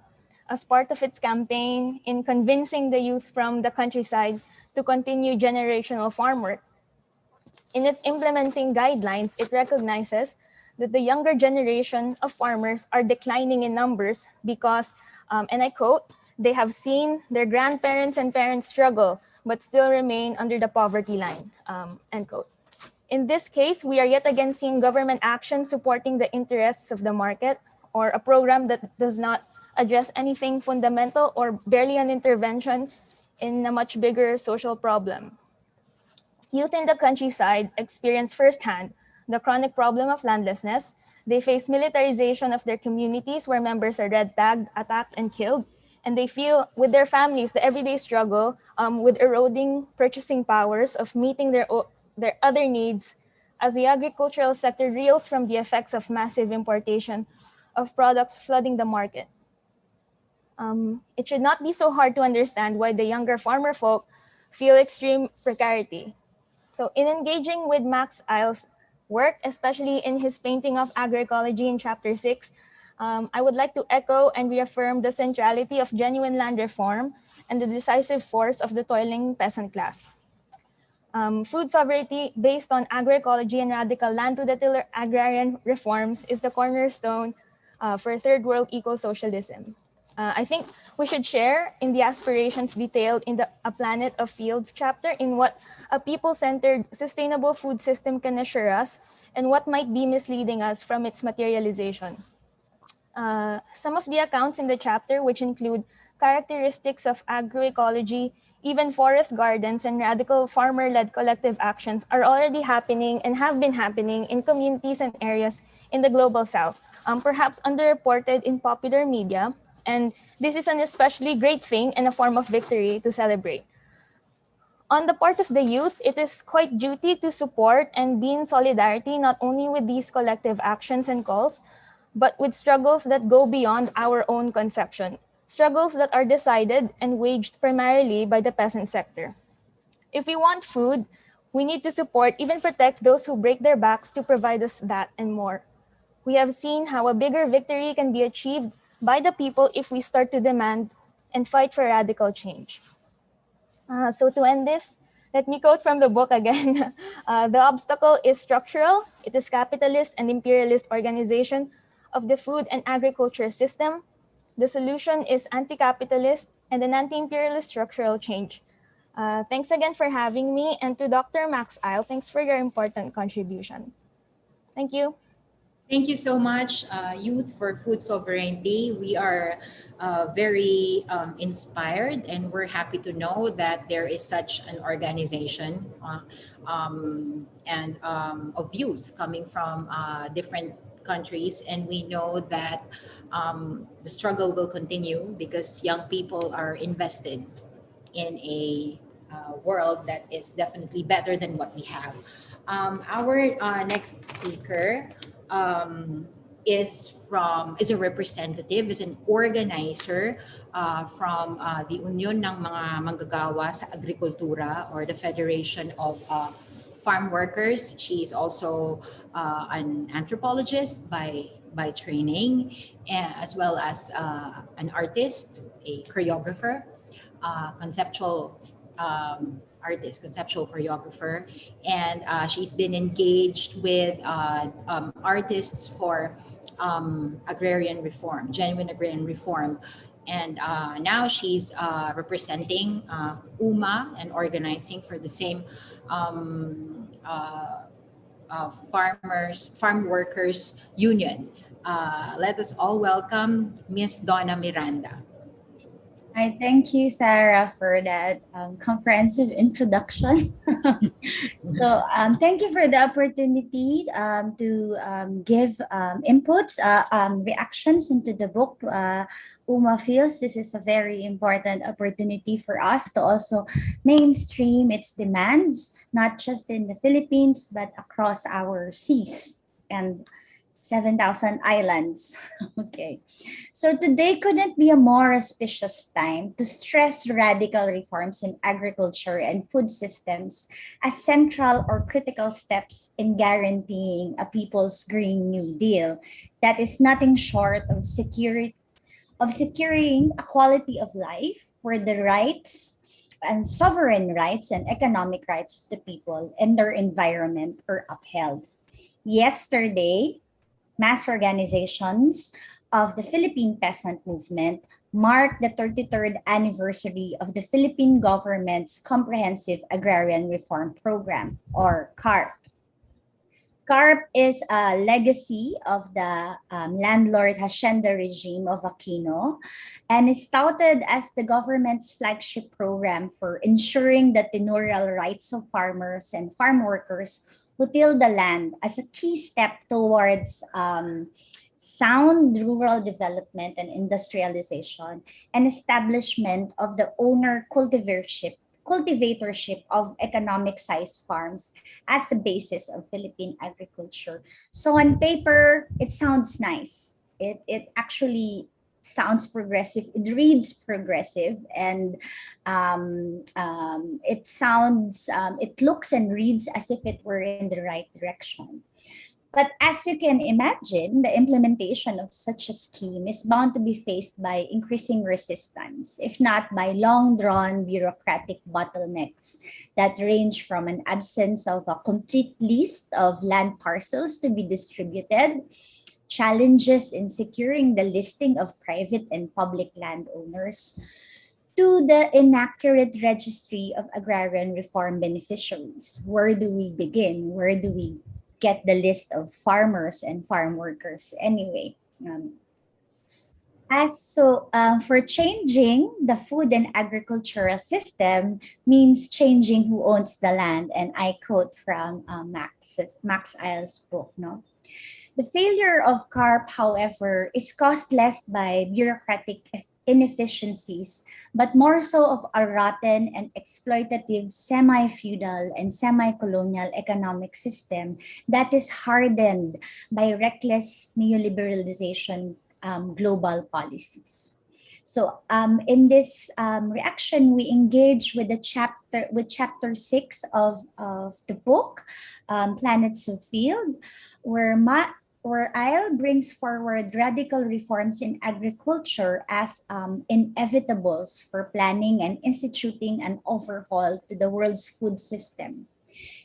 as part of its campaign in convincing the youth from the countryside to continue generational farm work. In its implementing guidelines, it recognizes that the younger generation of farmers are declining in numbers because, and I quote, they have seen their grandparents and parents struggle, but still remain under the poverty line, end quote. In this case, we are yet again seeing government action supporting the interests of the market, or a program that does not address anything fundamental or barely an intervention in a much bigger social problem. Youth in the countryside experience firsthand the chronic problem of landlessness. They face militarization of their communities where members are red tagged, attacked, and killed. And they feel with their families the everyday struggle with eroding purchasing powers of meeting their other needs as the agricultural sector reels from the effects of massive importation of products flooding the market. It should not be so hard to understand why the younger farmer folk feel extreme precarity. So in engaging with Max Isle's work, especially in his painting of agroecology in chapter 6, I would like to echo and reaffirm the centrality of genuine land reform and the decisive force of the toiling peasant class. Food sovereignty based on agroecology and radical land to the tiller agrarian reforms is the cornerstone for third world eco-socialism. I think we should share in the aspirations detailed in the A Planet of Fields chapter in what a people-centered sustainable food system can assure us and what might be misleading us from its materialization. Some of the accounts in the chapter, which include characteristics of agroecology, even forest gardens and radical farmer-led collective actions, are already happening and have been happening in communities and areas in the global south, perhaps underreported in popular media. And this is an especially great thing and a form of victory to celebrate. On the part of the youth, it is quite duty to support and be in solidarity not only with these collective actions and calls, but with struggles that go beyond our own conception, struggles that are decided and waged primarily by the peasant sector. If we want food, we need to support, even protect those who break their backs to provide us that and more. We have seen how a bigger victory can be achieved by the people if we start to demand and fight for radical change. So to end this, let me quote from the book again. The obstacle is structural. It is capitalist and imperialist organization of the food and agriculture system. The solution is anti-capitalist and an anti-imperialist structural change. Thanks again for having me, and to Dr. Max Isle, thanks for your important contribution. Thank you. Thank you so much, Youth for Food Sovereignty. We are very inspired, and we're happy to know that there is such an organization and of youth coming from different countries. And we know that the struggle will continue because young people are invested in a world that is definitely better than what we have. Our next speaker is a representative, is an organizer from the Union ng mga Manggagawa sa Agrikultura, or the Federation of Farm Workers. She is also an anthropologist by training, as well as an artist, a choreographer, conceptual artist, conceptual choreographer, and she's been engaged with artists for agrarian reform, genuine agrarian reform. And now she's representing UMA and organizing for the same farm workers union. Let us all welcome Miss Donna Miranda. I thank you, Sarah, for that comprehensive introduction. So thank you for the opportunity to give inputs, reactions into the book. Uma feels this is a very important opportunity for us to also mainstream its demands, not just in the Philippines, but across our seas and 7,000 islands. Okay. So today couldn't be a more auspicious time to stress radical reforms in agriculture and food systems as central or critical steps in guaranteeing a people's Green New Deal that is nothing short of securing a quality of life where the rights and sovereign rights and economic rights of the people and their environment are upheld. Yesterday, mass organizations of the Philippine peasant movement marked the 33rd anniversary of the Philippine government's Comprehensive Agrarian Reform Program, or CARP. CARP is a legacy of the landlord hacienda regime of Aquino and is touted as the government's flagship program for ensuring the tenurial rights of farmers and farm workers who till the land as a key step towards sound rural development and industrialization and establishment of the owner cultivatorship of economic size farms as the basis of Philippine agriculture. So on paper, it sounds nice. It actually sounds progressive. It reads progressive, and it looks and reads as if it were in the right direction. But as you can imagine, the implementation of such a scheme is bound to be faced by increasing resistance, if not by long-drawn bureaucratic bottlenecks that range from an absence of a complete list of land parcels to be distributed, challenges in securing the listing of private and public landowners, to the inaccurate registry of agrarian reform beneficiaries. Where do we begin? Where do we get the list of farmers and farm workers anyway? For changing the food and agricultural system means changing who owns the land. And I quote from Max Eil's book, no? The failure of CARP, however, is caused less by bureaucratic inefficiencies, but more so of a rotten and exploitative semi-feudal and semi-colonial economic system that is hardened by reckless neoliberalization global policies. So in this reaction, we engage with chapter 6 of the book, Planets of Field, where Isle brings forward radical reforms in agriculture as inevitables for planning and instituting an overhaul to the world's food system.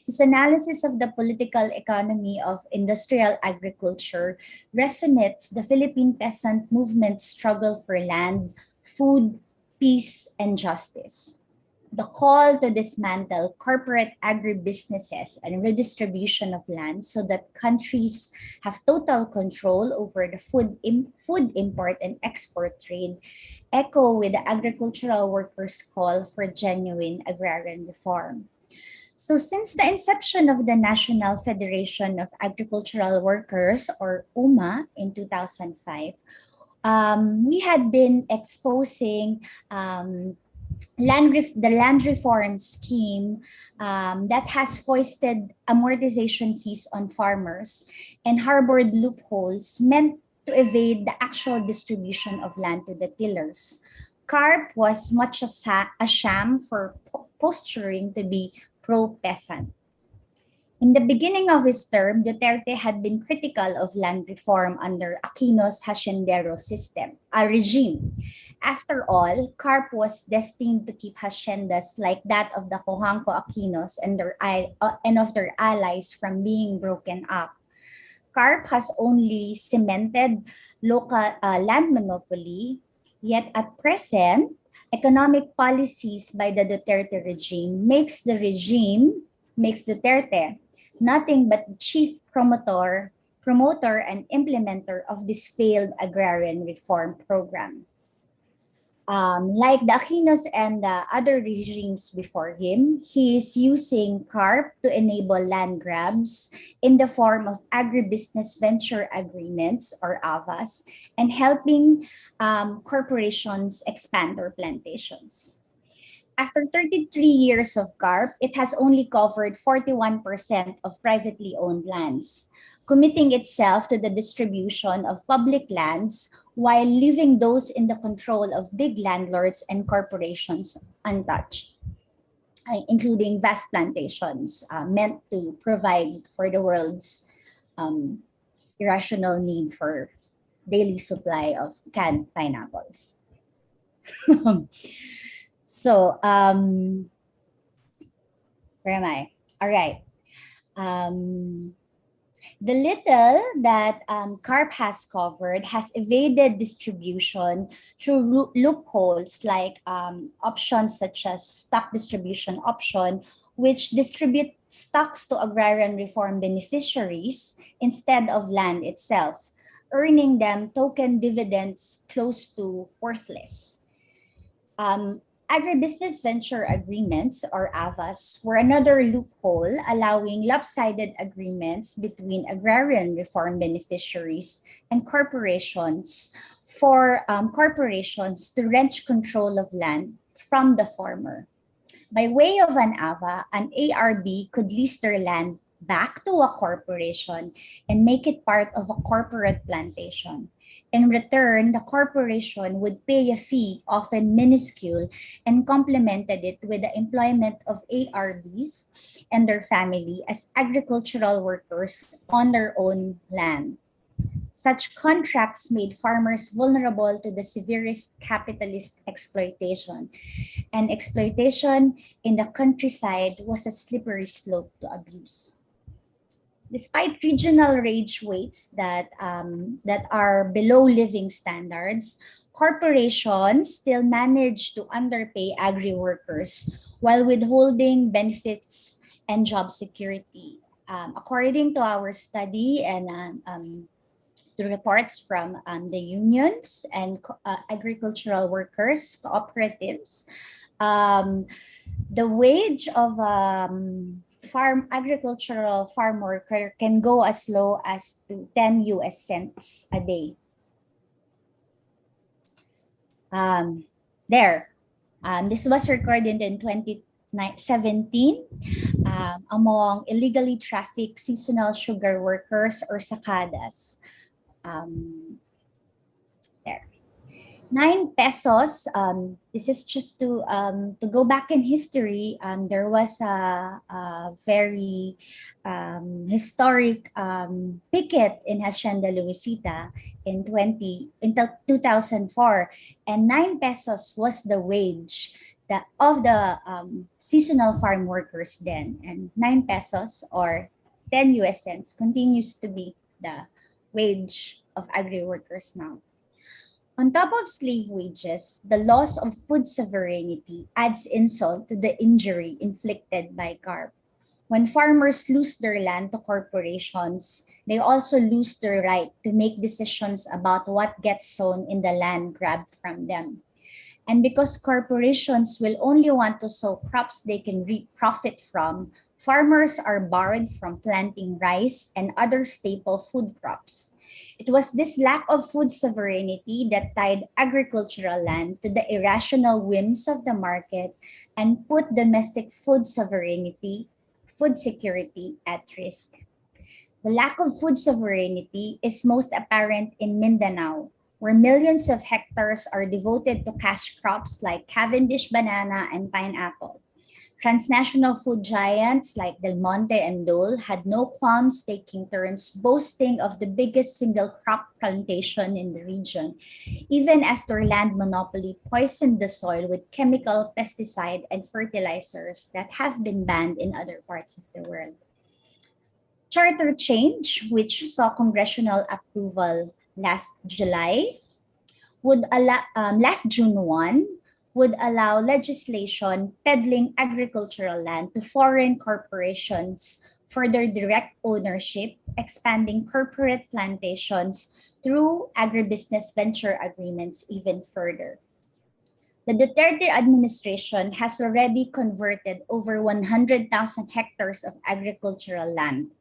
His analysis of the political economy of industrial agriculture resonates the Philippine peasant movement's struggle for land, food, peace, and justice. The call to dismantle corporate agribusinesses and redistribution of land so that countries have total control over the food import and export trade echo with the agricultural workers' call for genuine agrarian reform. So since the inception of the National Federation of Agricultural Workers, or UMA, in 2005, we had been exposing the land reform scheme that has foisted amortization fees on farmers and harbored loopholes meant to evade the actual distribution of land to the tillers. CARP was much a sham for posturing to be pro-peasant. In the beginning of his term, Duterte had been critical of land reform under Aquino's haciendero system, a regime, After all, carp was destined to keep haciendas like that of the Cojanco Aquinos and of their allies from being broken up. Carp has only cemented local land monopoly, yet at present, economic policies by the Duterte regime makes Duterte nothing but the chief promoter and implementer of this failed agrarian reform program. Like the Aquinos and the other regimes before him, he is using CARP to enable land grabs in the form of agribusiness venture agreements or AVAs and helping corporations expand their plantations. After 33 years of CARP, it has only covered 41% of privately owned lands, committing itself to the distribution of public lands while leaving those in the control of big landlords and corporations untouched, including vast plantations meant to provide for the world's irrational need for daily supply of canned pineapples. So, where am I? All right. The little that CARP has covered has evaded distribution through loopholes like options such as stock distribution option, which distribute stocks to agrarian reform beneficiaries instead of land itself, earning them token dividends close to worthless. Agribusiness venture agreements, or AVAs, were another loophole allowing lopsided agreements between agrarian reform beneficiaries and corporations for corporations to wrench control of land from the former. By way of an AVA, an ARB could lease their land back to a corporation and make it part of a corporate plantation. In return, the corporation would pay a fee, often minuscule, and complemented it with the employment of ARBs and their family as agricultural workers on their own land. Such contracts made farmers vulnerable to the severest capitalist exploitation, and exploitation in the countryside was a slippery slope to abuse. Despite regional wage weights that are below living standards, corporations still manage to underpay agri workers while withholding benefits and job security. According to our study and the reports from the unions and agricultural workers cooperatives, the wage of agricultural farm worker can go as low as to 10 US cents a day. This was recorded in 2017 among illegally trafficked seasonal sugar workers or sacadas. There. 9 pesos. This is just to go back in history. There was a very historic picket in Hacienda Luisita until 2004, and 9 pesos was the wage of the seasonal farm workers then, and 9 pesos or 10 US cents continues to be the wage of agri workers now. On top of slave wages, the loss of food sovereignty adds insult to the injury inflicted by CARP. When farmers lose their land to corporations, they also lose their right to make decisions about what gets sown in the land grabbed from them. And because corporations will only want to sow crops they can reap profit from, farmers are barred from planting rice and other staple food crops. It was this lack of food sovereignty that tied agricultural land to the irrational whims of the market and put domestic food security at risk. The lack of food sovereignty is most apparent in Mindanao, where millions of hectares are devoted to cash crops like Cavendish banana and pineapple. Transnational food giants like Del Monte and Dole had no qualms taking turns boasting of the biggest single crop plantation in the region, even as their land monopoly poisoned the soil with chemical pesticide and fertilizers that have been banned in other parts of the world. Charter change, which saw congressional approval last July, would allow last June 1 would allow legislation peddling agricultural land to foreign corporations for their direct ownership, expanding corporate plantations through agribusiness venture agreements even further. The Duterte administration has already converted over 100,000 hectares of agricultural land.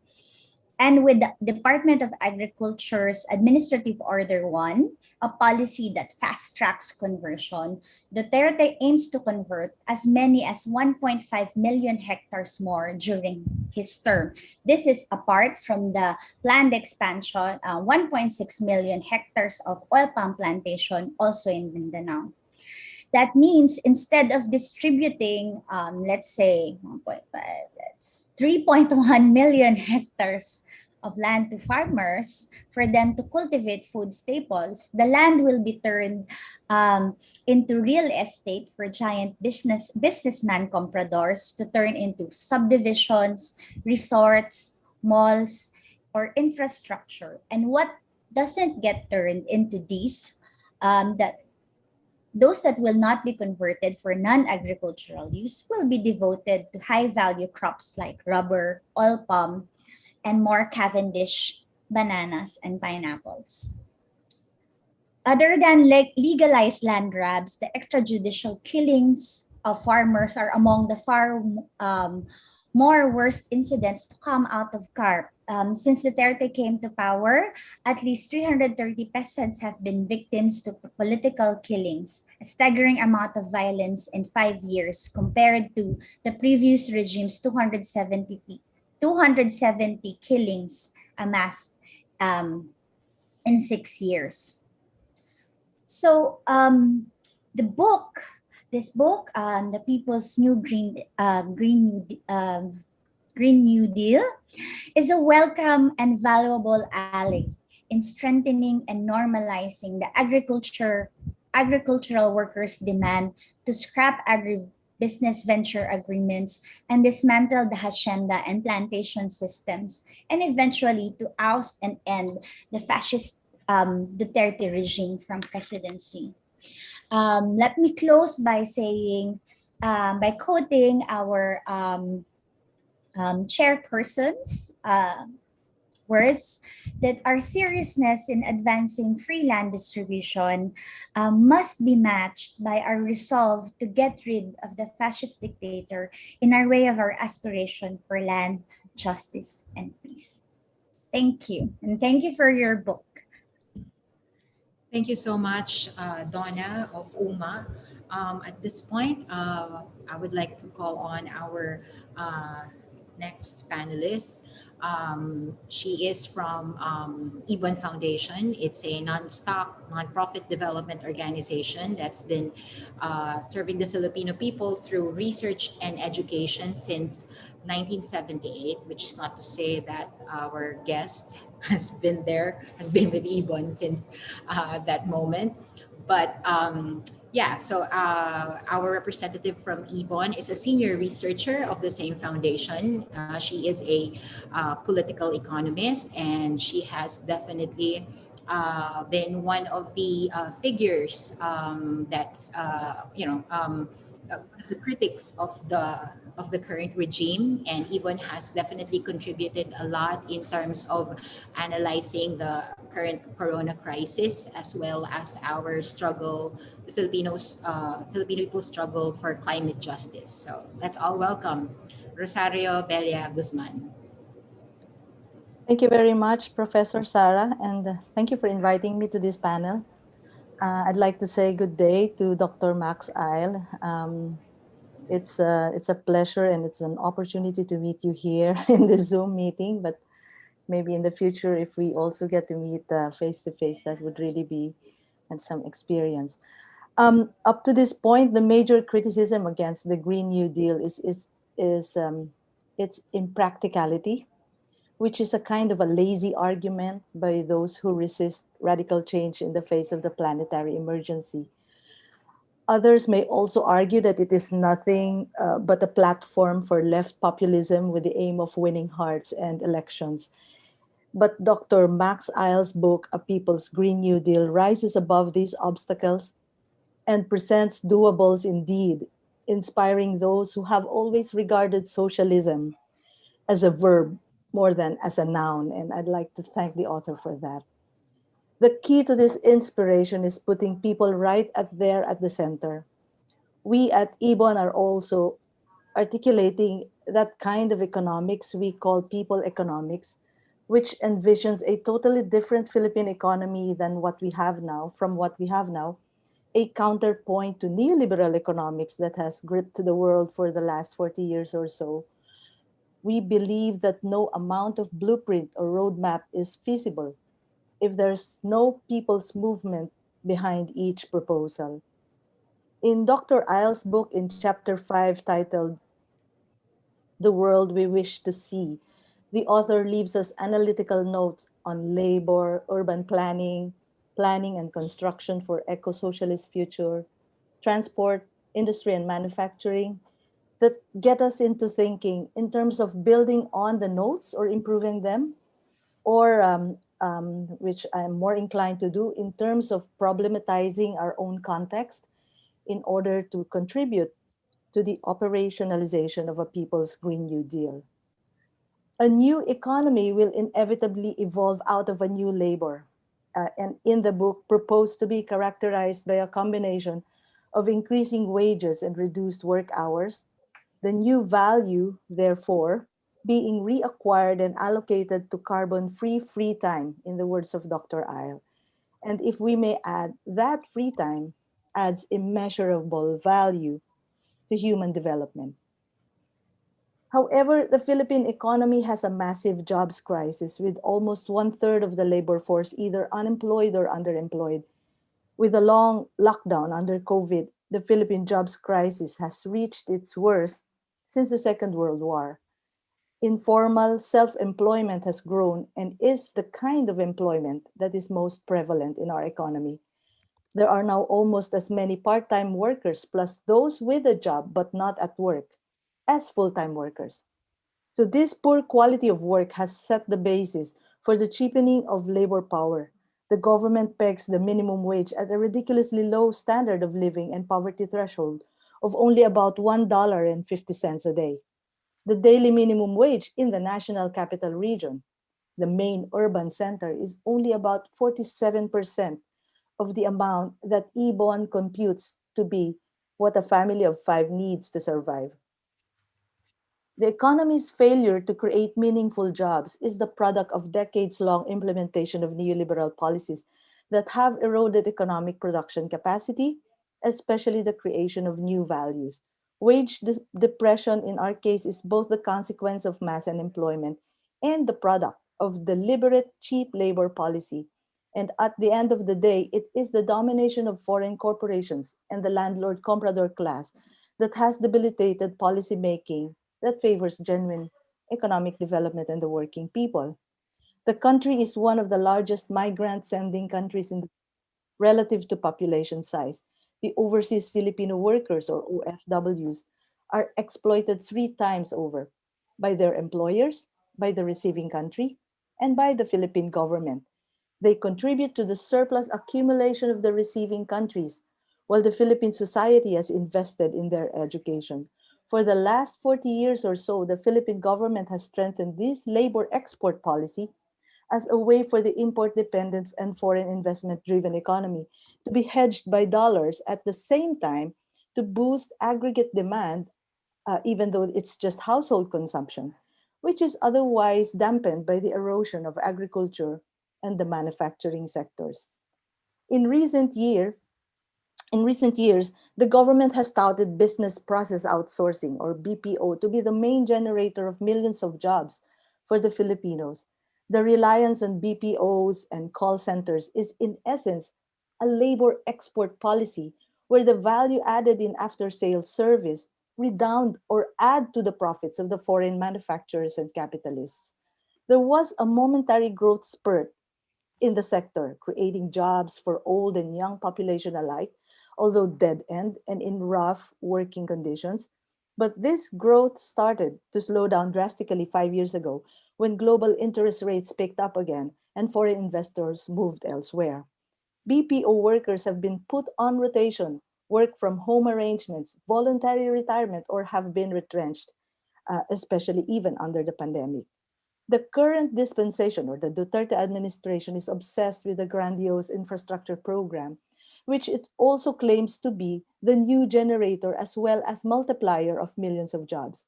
And with the Department of Agriculture's Administrative Order 1, a policy that fast tracks conversion, Duterte aims to convert as many as 1.5 million hectares more during his term. This is apart from the planned expansion, 1.6 million hectares of oil palm plantation also in Mindanao. That means instead of distributing, let's say 1.5, that's 3.1 million hectares of land to farmers for them to cultivate food staples, the land will be turned into real estate for giant businessman compradors to turn into subdivisions, resorts, malls, or infrastructure. And what doesn't get turned into these, that those that will not be converted for non-agricultural use will be devoted to high-value crops like rubber, oil palm, and more Cavendish bananas and pineapples. Other than legalized land grabs, the extrajudicial killings of farmers are among the far more worst incidents to come out of CARP. Since Duterte came to power, at least 330 peasants have been victims to political killings, a staggering amount of violence in 5 years compared to the previous regime's 270 killings amassed in 6 years. So this book, the People's New Green New Deal, is a welcome and valuable ally in strengthening and normalizing the agricultural workers' demand to scrap agribusiness venture agreements and dismantle the hacienda and plantation systems, and eventually to oust and end the fascist Duterte regime from presidency. Let me close by saying, by quoting our chairperson's words, that our seriousness in advancing free land distribution must be matched by our resolve to get rid of the fascist dictator in our way of our aspiration for land, justice, and peace. Thank you. And thank you for your book. Thank you so much, Donna of UMA. At this point, I would like to call on our next panelist. She is from Ibon Foundation. It's a non-stock, non-profit development organization that's been serving the Filipino people through research and education since 1978, which is not to say that our guest has been with Ibon since that moment. But so our representative from Ibon is a senior researcher of the same foundation. She is a political economist, and she has definitely been one of the figures that's one of the critics of the current regime, and Ibon has definitely contributed a lot in terms of analyzing the current corona crisis, as well as our struggle, the Filipino people's struggle for climate justice. So let's all welcome Rosario Belia Guzman. Thank you very much, Professor Sarah, and thank you for inviting me to this panel. I'd like to say good day to Dr. Max Isle. It's a pleasure and it's an opportunity to meet you here in the Zoom meeting, but maybe in the future, if we also get to meet face to face, that would really be some experience. Up to this point, the major criticism against the Green New Deal is its impracticality, which is a kind of a lazy argument by those who resist radical change in the face of the planetary emergency. Others may also argue that it is nothing but a platform for left populism with the aim of winning hearts and elections. But Dr. Max Eil's book, A People's Green New Deal, rises above these obstacles and presents doables indeed, inspiring those who have always regarded socialism as a verb more than as a noun. And I'd like to thank the author for that. The key to this inspiration is putting people right at the center. We at Ibon are also articulating that kind of economics we call people economics, which envisions a totally different Philippine economy than what we have now, from what we have now, a counterpoint to neoliberal economics that has gripped the world for the last 40 years or so. We believe that no amount of blueprint or roadmap is feasible if there's no people's movement behind each proposal. In Dr. Isle's book, in chapter 5, titled The World We Wish to See, the author leaves us analytical notes on labor, urban planning, planning and construction for eco socialist future, transport, industry, and manufacturing that get us into thinking in terms of building on the notes or improving them, or which I'm more inclined to do, in terms of problematizing our own context in order to contribute to the operationalization of a people's Green New Deal. A new economy will inevitably evolve out of a new labor, and in the book proposed to be characterized by a combination of increasing wages and reduced work hours, the new value, therefore, being reacquired and allocated to carbon-free free time, in the words of Dr. Isle. And if we may add, that free time adds immeasurable value to human development. However, the Philippine economy has a massive jobs crisis with almost one third of the labor force either unemployed or underemployed. With a long lockdown under COVID, the Philippine jobs crisis has reached its worst since the Second World War. Informal self employment has grown and is the kind of employment that is most prevalent in our economy. There are now almost as many part time workers, plus those with a job but not at work, as full time workers. So, this poor quality of work has set the basis for the cheapening of labor power. The government pegs the minimum wage at a ridiculously low standard of living and poverty threshold of only about $1.50 a day. The daily minimum wage in the National Capital Region, the main urban center, is only about 47% of the amount that Ebon computes to be what a family of five needs to survive. The economy's failure to create meaningful jobs is the product of decades long implementation of neoliberal policies that have eroded economic production capacity, especially the creation of new values. Depression, in our case, is both the consequence of mass unemployment and the product of deliberate cheap labor policy. And at the end of the day, it is the domination of foreign corporations and the landlord comprador class that has debilitated policy making that favors genuine economic development and the working people. The country is one of the largest migrant sending countries in the, relative to population size. The overseas Filipino workers, or OFWs, are exploited three times over by their employers, by the receiving country, and by the Philippine government. They contribute to the surplus accumulation of the receiving countries, while the Philippine society has invested in their education. For the last 40 years or so, the Philippine government has strengthened this labor export policy as a way for the import dependent and foreign investment driven economy to be hedged by dollars at the same time to boost aggregate demand, even though it's just household consumption, which is otherwise dampened by the erosion of agriculture and the manufacturing sectors. In recent year, in recent years, the government has touted business process outsourcing, or BPO, to be the main generator of millions of jobs for the Filipinos. The reliance on BPOs and call centers is, in essence, a labor export policy where the value added in after sales service redound or add to the profits of the foreign manufacturers and capitalists. There was a momentary growth spurt in the sector, creating jobs for old and young population alike, although dead end and in rough working conditions. But this growth started to slow down drastically 5 years ago when global interest rates picked up again and foreign investors moved elsewhere. BPO workers have been put on rotation, work from home arrangements, voluntary retirement, or have been retrenched, especially even under the pandemic. The current dispensation or the Duterte administration is obsessed with the grandiose infrastructure program, which it also claims to be the new generator as well as multiplier of millions of jobs.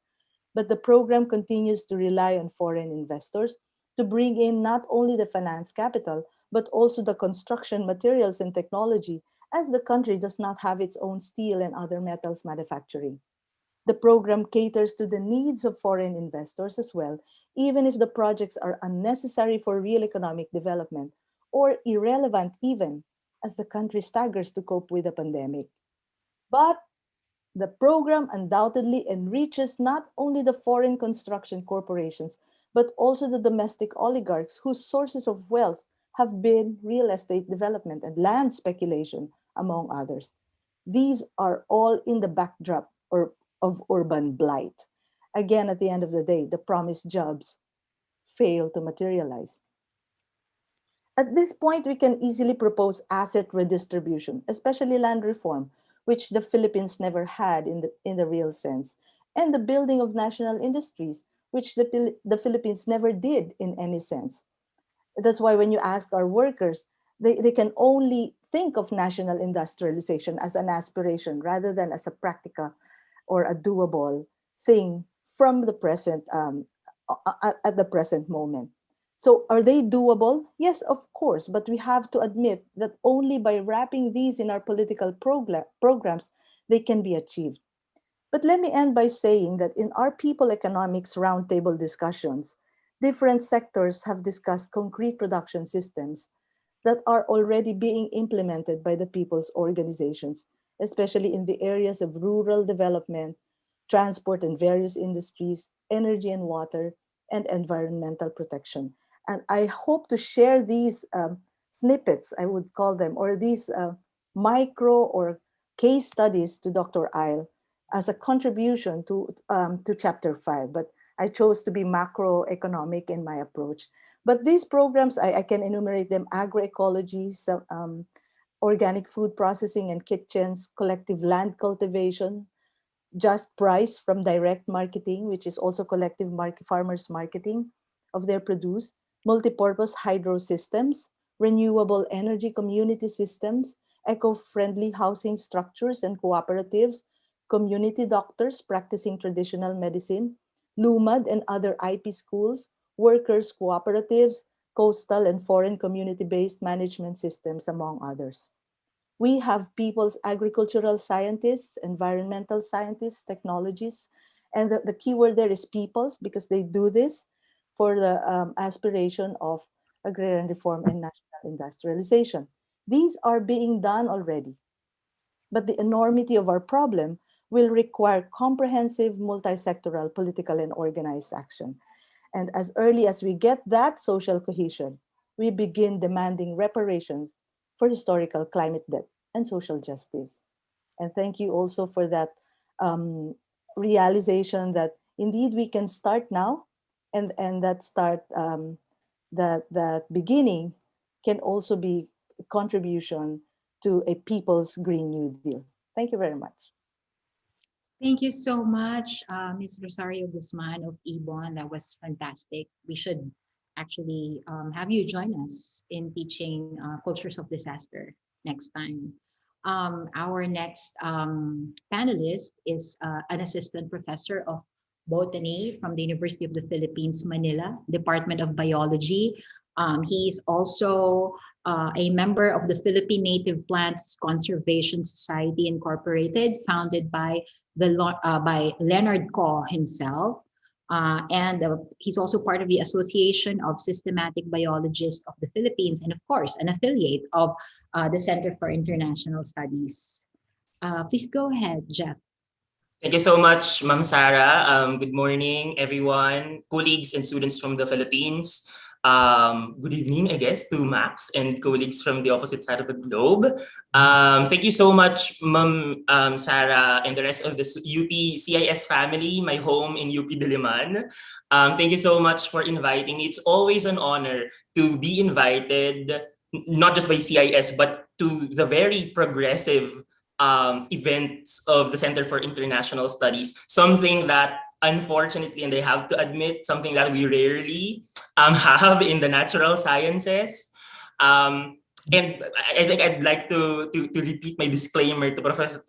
But the program continues to rely on foreign investors to bring in not only the finance capital, but also the construction materials and technology, as the country does not have its own steel and other metals manufacturing. The program caters to the needs of foreign investors as well, even if the projects are unnecessary for real economic development or irrelevant even as the country staggers to cope with the pandemic. But the program undoubtedly enriches not only the foreign construction corporations, but also the domestic oligarchs whose sources of wealth have been real estate development and land speculation, among others. These are all in the backdrop of urban blight. Again, at the end of the day, the promised jobs fail to materialize. At this point, we can easily propose asset redistribution, especially land reform, which the Philippines never had in the real sense, and the building of national industries, which the Philippines never did in any sense. That's why when you ask our workers, they can only think of national industrialization as an aspiration rather than as a practical or a doable thing from the present at the present moment. So are they doable? Yes, of course, but we have to admit that only by wrapping these in our political programs they can be achieved. But let me end by saying that in our people economics roundtable discussions, different sectors have discussed concrete production systems that are already being implemented by the people's organizations, especially in the areas of rural development, transport and various industries, energy and water, and environmental protection. And I hope to share these snippets, I would call them, or these micro or case studies to Dr. Isle as a contribution to chapter 5. But I chose to be macroeconomic in my approach. But these programs, I can enumerate them: agroecology, organic food processing and kitchens, collective land cultivation, just price from direct marketing, which is also collective farmers marketing of their produce, multipurpose hydro systems, renewable energy community systems, eco-friendly housing structures and cooperatives, community doctors practicing traditional medicine, LUMAD and other IP schools, workers cooperatives, coastal and foreign community-based management systems, among others. We have people's agricultural scientists, environmental scientists, technologists, and the key word there is peoples because they do this for the aspiration of agrarian reform and national industrialization. These are being done already, but the enormity of our problem will require comprehensive multi-sectoral political and organized action. And as early as we get that social cohesion, we begin demanding reparations for historical climate debt and social justice. And thank you also for that um, realization that indeed we can start now, and that beginning can also be a contribution to a people's Green New Deal. Thank you very much. Thank you so much, Ms. Rosario Guzman of Ibon. That was fantastic. We should actually have you join us in teaching cultures of disaster next time. Our next panelist is an assistant professor of botany from the University of the Philippines, Manila, Department of Biology. He's also a member of the Philippine Native Plants Conservation Society Incorporated, founded by by Leonard Coe himself. And he's also part of the Association of Systematic Biologists of the Philippines, and of course, an affiliate of the Center for International Studies. Please go ahead, Jeff. Thank you so much, Ma'am Sarah. Good morning, everyone, colleagues and students from the Philippines. Good evening, I guess, to Max and colleagues from the opposite side of the globe. Thank you so much, Ma'am Sarah, and the rest of the UP CIS family, my home in UP Diliman. Thank you so much for inviting me. It's always an honor to be invited, not just by CIS, but to the very progressive events of the Center for International Studies, something that unfortunately, and I have to admit, something that we rarely have in the natural sciences. And I think I'd like to repeat my disclaimer to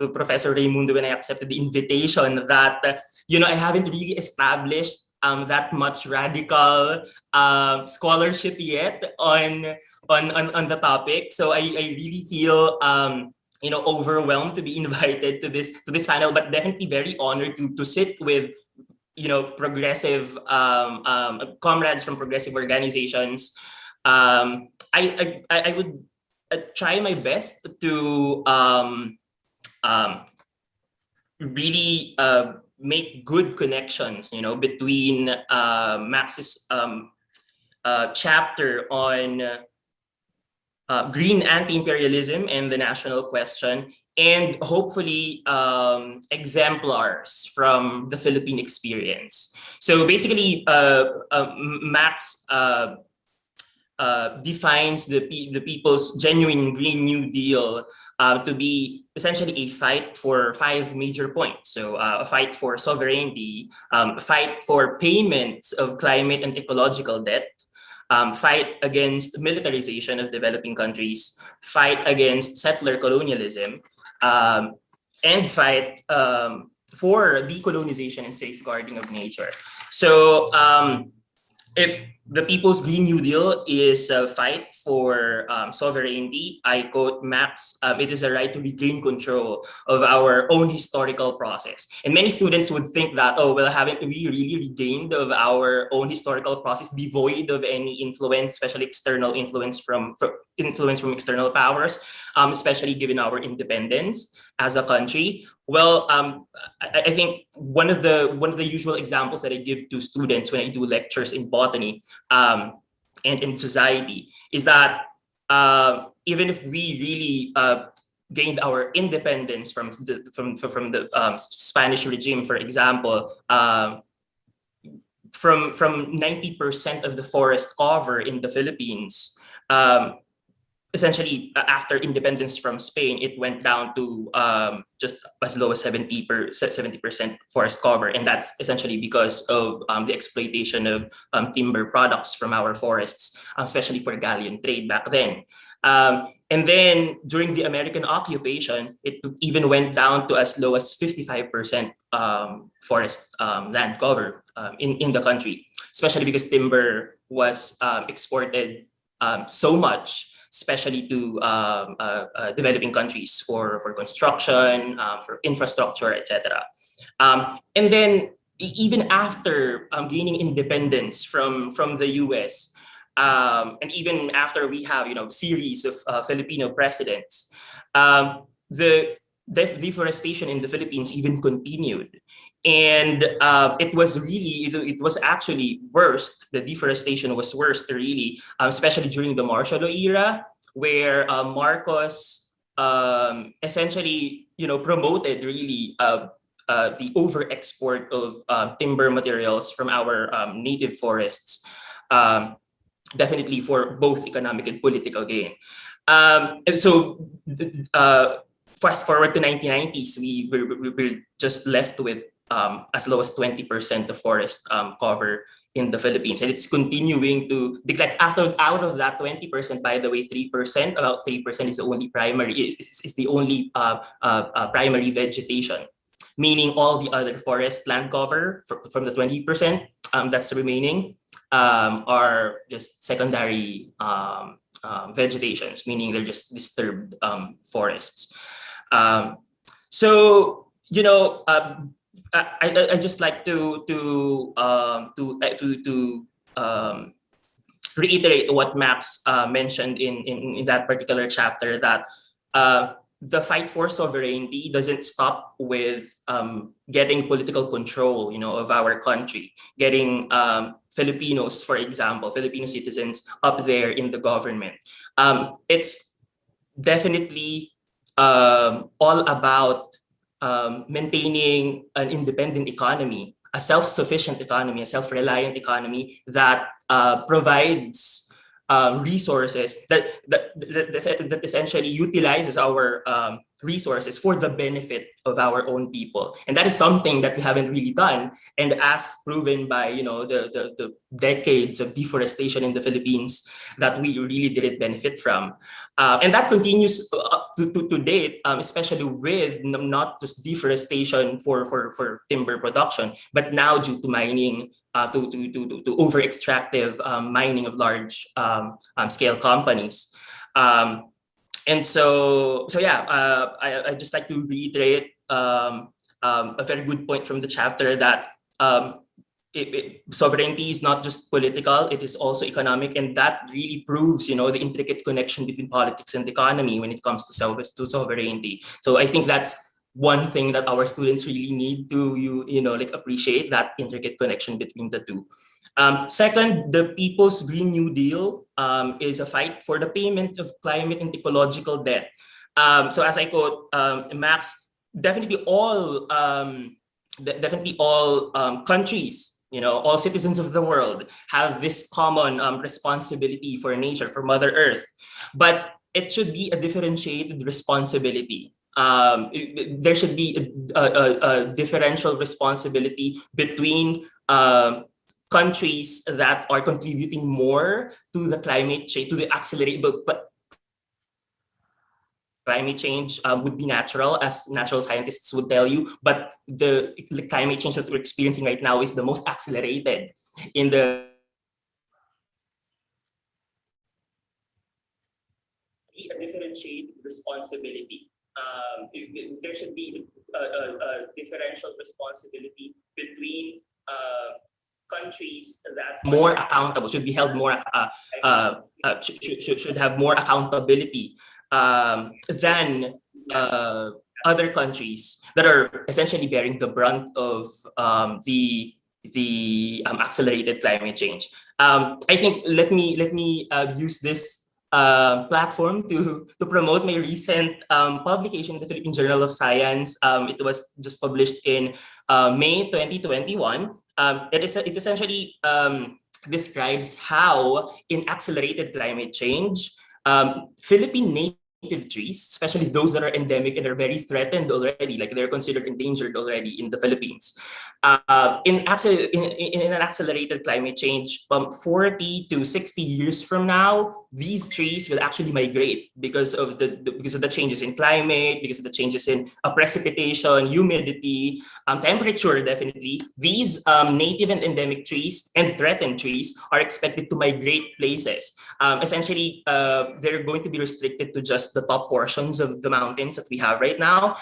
Professor Raimundo when I accepted the invitation that, I haven't really established that much radical scholarship yet on the topic. So I really feel overwhelmed to be invited to this panel, but definitely very honored to sit with progressive comrades from progressive organizations. I would try my best to really make good connections, between Max's chapter on green anti-imperialism and the national question, and hopefully exemplars from the Philippine experience. So basically, Max defines the people's genuine Green New Deal to be essentially a fight for 5 major points. So a fight for sovereignty, a fight for payments of climate and ecological debt, fight against militarization of developing countries, fight against settler colonialism, and fight for decolonization and safeguarding of nature. So if the People's Green New Deal is a fight for sovereignty, I quote Max, it is a right to regain control of our own historical process. And many students would think that, oh, well, haven't we really regained of our own historical process, devoid of any influence, especially external influence from external powers, especially given our independence as a country? Well, I think one of the usual examples that I give to students when I do lectures in botany and in society is that even if we really gained our independence from the Spanish regime, for example, from 90% of the forest cover in the Philippines, essentially after independence from Spain, it went down to just as low as 70% forest cover, and that's essentially because of the exploitation of timber products from our forests, especially for galleon trade back then. And then during the American occupation, it even went down to as low as 55% forest land cover in the country, especially because timber was exported so much, especially to developing countries for construction, for infrastructure, etc. And then even after gaining independence from the US, and even after we have series of Filipino presidents, the deforestation in the Philippines even continued. And it was actually worst. The deforestation was worst, really, especially during the martial law era, where Marcos essentially, promoted really the over-export of timber materials from our native forests, definitely for both economic and political gain. And so fast forward to 1990s, we were just left with as low as 20% of forest cover in the Philippines, and it's continuing to decline. Out of that 20%, by the way, 3%, about 3% is the only primary vegetation, meaning all the other forest land cover from the 20% that's remaining are just secondary vegetations, meaning they're just disturbed forests. So I just like to reiterate what Max mentioned in that particular chapter, that the fight for sovereignty doesn't stop with getting political control, of our country, getting Filipinos, for example, Filipino citizens up there in the government. It's definitely all about maintaining an independent economy, a self-sufficient economy, a self-reliant economy that provides resources that essentially utilizes our resources for the benefit of our own people. And that is something that we haven't really done. And as proven by the decades of deforestation in the Philippines that we really didn't benefit from. And that continues up to date, especially with not just deforestation for timber production, but now due to mining, to over extractive mining of large scale companies. And so yeah, I just like to reiterate a very good point from the chapter that sovereignty is not just political, it is also economic, and that really proves, the intricate connection between politics and economy when it comes to sovereignty. So I think that's one thing that our students really need to appreciate, that intricate connection between the two. Second, the People's Green New Deal is a fight for the payment of climate and ecological debt. So as I quote Max, definitely all countries, all citizens of the world have this common responsibility for nature, for Mother Earth, but it should be a differentiated responsibility. There should be a differential responsibility between countries that are contributing more to the climate change, to the accelerate. Climate change would be natural, as natural scientists would tell you, but the climate change that we're experiencing right now is the most accelerated in the a differentiated responsibility. There should be a differential responsibility between countries that more accountable, should be held more should have more accountability than other countries that are essentially bearing the brunt of the accelerated climate change. I think let me use this platform to promote my recent publication in the Philippine Journal of Science. It was just published in May 2021. It essentially describes how in accelerated climate change, Philippine native trees, especially those that are endemic and are very threatened already, like they're considered endangered already in the Philippines. In an accelerated climate change, 40 to 60 years from now, these trees will actually migrate because of the changes in climate, because of the changes in precipitation, humidity, temperature. Definitely, these native and endemic trees and threatened trees are expected to migrate places. Essentially, they're going to be restricted to just the top portions of the mountains that we have right now.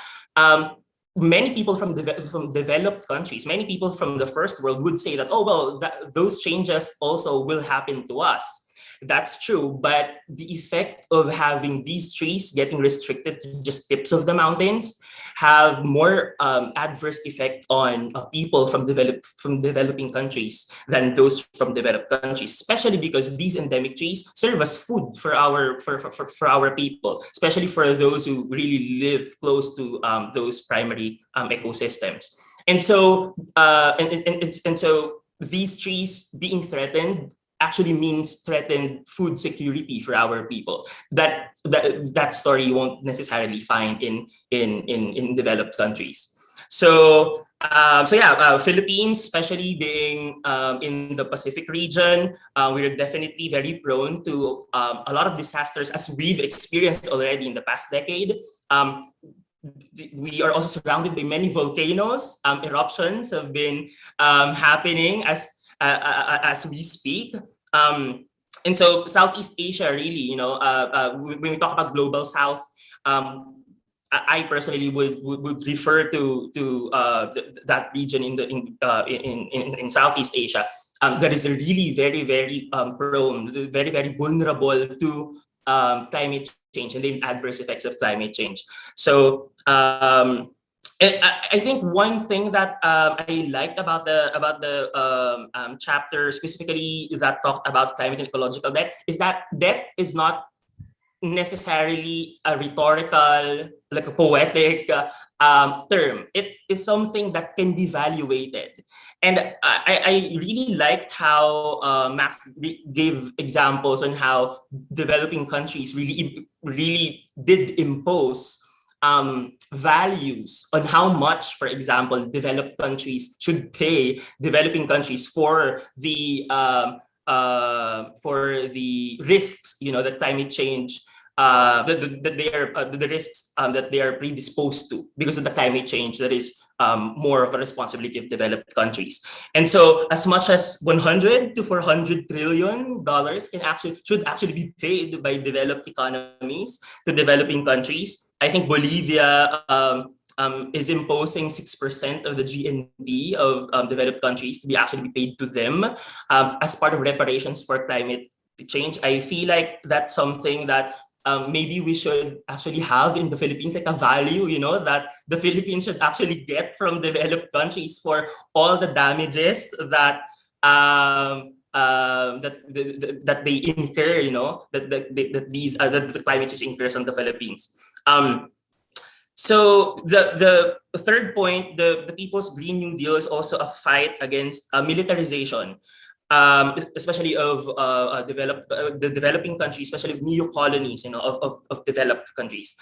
Many people from developed countries, many people from the first world would say that, oh, well, those changes also will happen to us. That's true, but the effect of having these trees getting restricted to just tips of the mountains have more adverse effect on people from developing countries than those from developed countries, especially because these endemic trees serve as food for our people, especially for those who really live close to those primary ecosystems. And so so these trees being threatened actually means threatened food security for our people. That story you won't necessarily find in developed countries. So Philippines, especially being in the Pacific region, we're definitely very prone to a lot of disasters, as we've experienced already in the past decade. We are also surrounded by many volcanoes. Eruptions have been happening as we speak. And so Southeast Asia, really, when we talk about global South, I personally would refer to that region in Southeast Asia that is really very, very prone, very, very vulnerable to climate change and the adverse effects of climate change. So I think one thing that I liked about the chapter specifically that talked about climate and ecological debt is that debt is not necessarily a rhetorical, like a poetic term. It is something that can be evaluated. And I really liked how Max gave examples on how developing countries really did impose values on how much, for example, developed countries should pay developing countries for the risks, that climate change, that they are the risks that they are predisposed to because of the climate change that is more of a responsibility of developed countries. And so, as much as 100 to 400 trillion dollars should actually be paid by developed economies to developing countries. I think Bolivia is imposing 6% of the GNP of developed countries to be paid to them as part of reparations for climate change. I feel like that's something that maybe we should actually have in the Philippines, like a value, that the Philippines should actually get from developed countries for all the damages that that they incur, that the climate change incurs on the Philippines. So the third point, the People's Green New Deal is also a fight against militarization, especially of the developing countries, especially of neo colonies, of developed countries.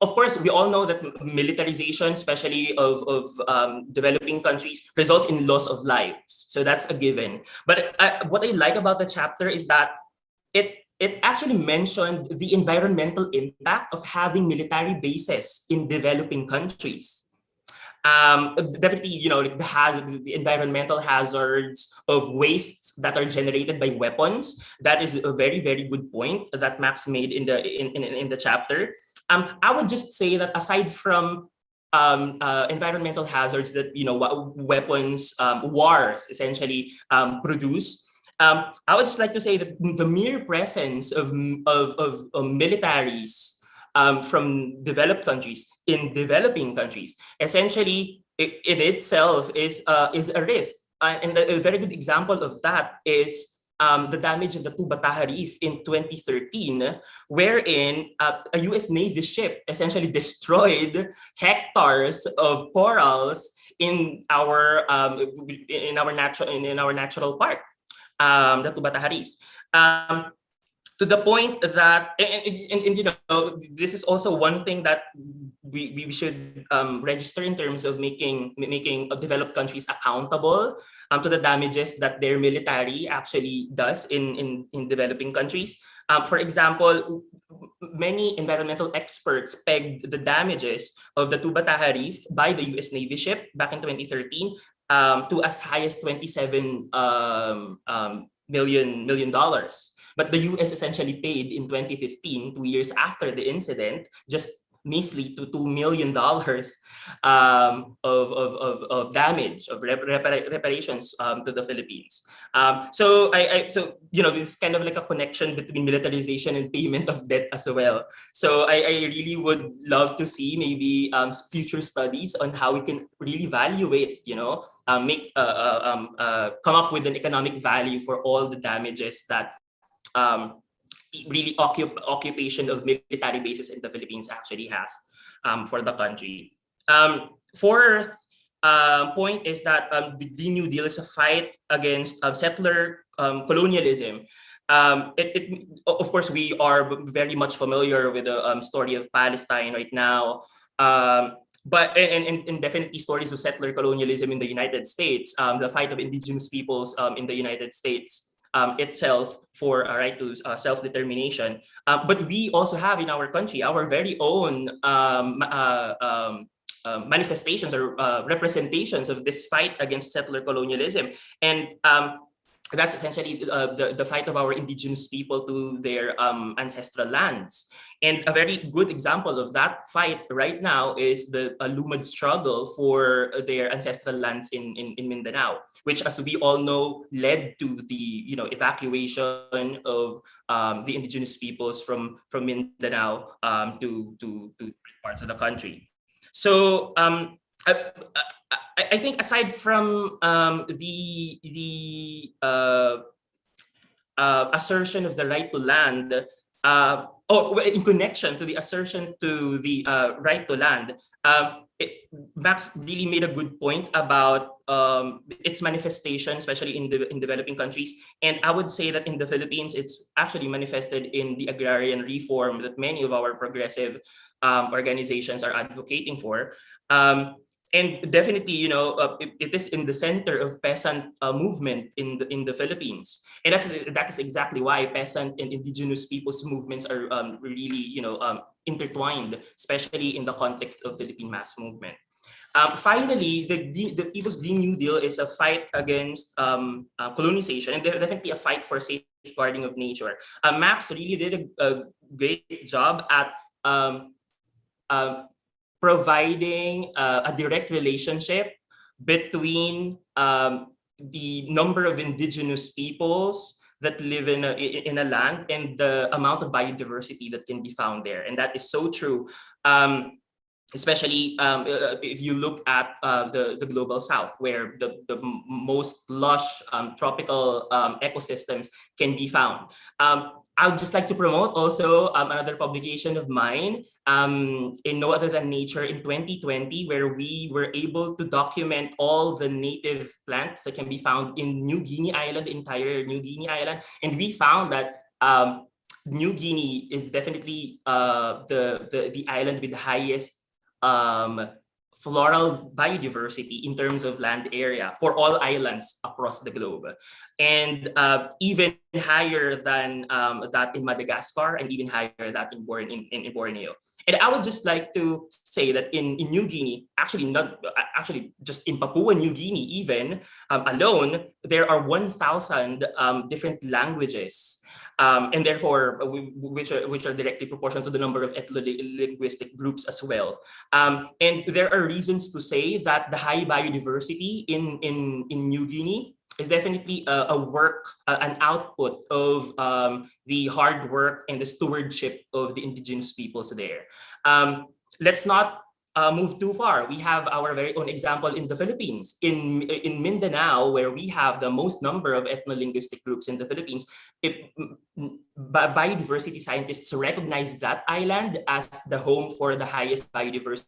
Of course, we all know that militarization, especially of developing countries, results in loss of lives. So that's a given. But what I like about the chapter is that it actually mentioned the environmental impact of having military bases in developing countries. Definitely, like the environmental hazards of wastes that are generated by weapons. That is a very, very good point that Max made in the chapter. I would just say that aside from environmental hazards that weapons, wars essentially produce, I would just like to say that the mere presence of militaries from developed countries in developing countries essentially in itself is a risk. And a very good example of that is the damage of the Bataha Reef in 2013, wherein a U.S. Navy ship essentially destroyed hectares of corals in our natural park, the Bataha Reefs. To the point that, and this is also one thing that we should register in terms of making developed countries accountable to the damages that their military actually does in developing countries. For example, many environmental experts pegged the damages of the Bataha Reef by the U.S. Navy ship back in 2013 to as high as $27 million. But the US essentially paid in 2015, 2 years after the incident, just measly to $2 million of damage, of reparations to the Philippines. So this is kind of like a connection between militarization and payment of debt as well. So I really would love to see maybe future studies on how we can really evaluate, come up with an economic value for all the damages that really occupation of military bases in the Philippines actually has for the country. Fourth point is that the Green New Deal is a fight against settler colonialism. Of course, we are very much familiar with the story of Palestine right now. But and definitely stories of settler colonialism in the United States, the fight of indigenous peoples in the United States itself for a right to self-determination. But we also have in our country our very own manifestations or representations of this fight against settler colonialism. And that's essentially the fight of our indigenous people to their ancestral lands. And a very good example of that fight right now is the Lumad struggle for their ancestral lands in Mindanao, which, as we all know, led to the evacuation of the indigenous peoples from Mindanao to parts of the country. So I, I think aside from the assertion of the right to land, in connection to the assertion to the right to land, Max really made a good point about its manifestation, especially in developing countries. And I would say that in the Philippines, it's actually manifested in the agrarian reform that many of our progressive organizations are advocating for. And definitely, it is in the center of peasant movement in the Philippines, and that is exactly why peasant and indigenous peoples movements are really intertwined, especially in the context of Philippine mass movement. Finally, the People's Green New Deal is a fight against colonization, and definitely a fight for safeguarding of nature. Max really did a great job at providing a direct relationship between the number of indigenous peoples that live in a land and the amount of biodiversity that can be found there. And that is so true. Especially if you look at the global south, where the most lush tropical ecosystems can be found. I would just like to promote also another publication of mine in No Other Than Nature in 2020, where we were able to document all the native plants that can be found in New Guinea Island, entire New Guinea Island. And we found that New Guinea is definitely the island with the highest floral biodiversity in terms of land area for all islands across the globe, and even higher than that in Madagascar, and even higher than in Borneo. And I would just like to say that in New Guinea, actually just in Papua New Guinea even alone, there are 1,000 different languages. And therefore, which are directly proportional to the number of ethno-linguistic groups as well. And there are reasons to say that the high biodiversity in New Guinea is definitely an output of the hard work and the stewardship of the indigenous peoples there. Let's not move too far. We have our very own example in the Philippines. In Mindanao, where we have the most number of ethno-linguistic groups in the Philippines, biodiversity scientists recognize that island as the home for the highest biodiversity.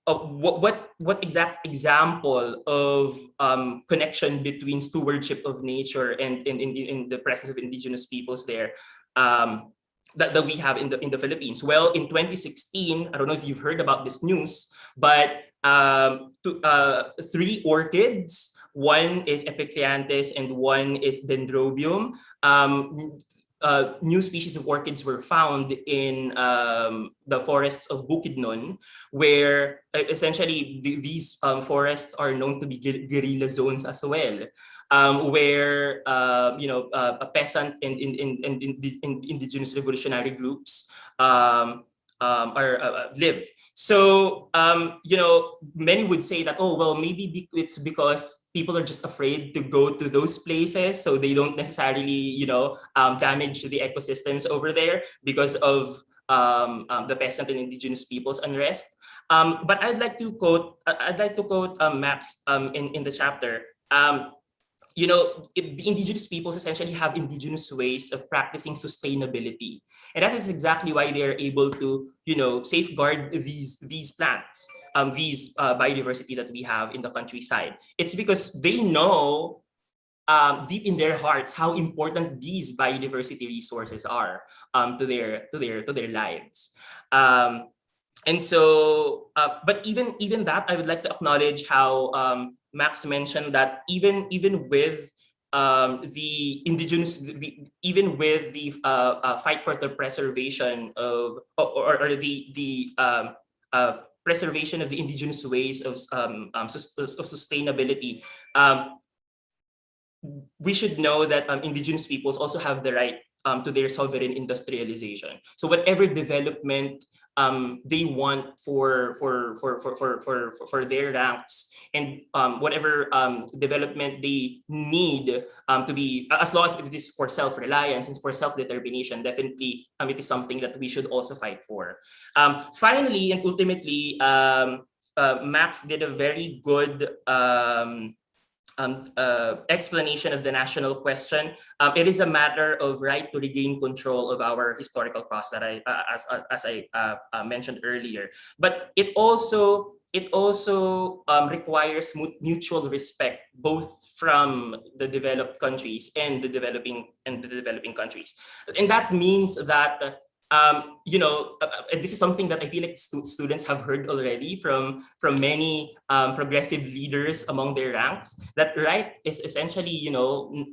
What exact example of connection between stewardship of nature and in the presence of indigenous peoples there that we have in the Philippines? Well, in 2016, I don't know if you've heard about this news, but 3 orchids, one is Epicanthes and one is Dendrobium. New species of orchids were found in the forests of Bukidnon, where essentially these forests are known to be guerrilla zones as well, where a peasant and indigenous revolutionary groups live. So many would say that, oh well, maybe it's because people are just afraid to go to those places, so they don't necessarily damage the ecosystems over there because of the peasant and indigenous people's unrest. But I'd like to quote Max in the chapter. The indigenous peoples essentially have indigenous ways of practicing sustainability, and that is exactly why they are able to safeguard these plants, these biodiversity that we have in the countryside. It's because they know deep in their hearts how important these biodiversity resources are to their lives. And so, but even that, I would like to acknowledge how Max mentioned that even with the indigenous, even with the fight for the preservation of or the preservation of the indigenous ways of sustainability, we should know that indigenous peoples also have the right to their sovereign industrialization. So whatever development they want for their ranks, and whatever development they need to be, as long as it is for self-reliance and for self-determination, definitely it is something that we should also fight for. Finally and ultimately, Max did a very good explanation of the national question. It is a matter of right to regain control of our historical past, that as I mentioned earlier. But it also requires mutual respect, both from the developed countries and the developing countries, and that means that. This is something that I feel like students have heard already from many progressive leaders among their ranks, that right is essentially,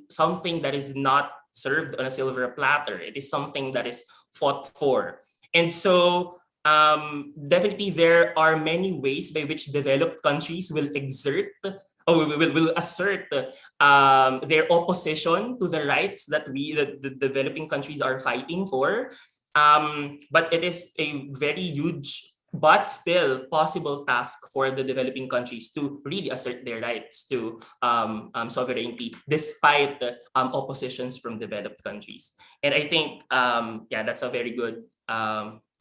something that is not served on a silver platter. It is something that is fought for. And so definitely there are many ways by which developed countries will exert or will assert their opposition to the rights that the developing countries are fighting for. But it is a very huge but still possible task for the developing countries to really assert their rights to sovereignty, despite oppositions from developed countries. And I think, that's a very good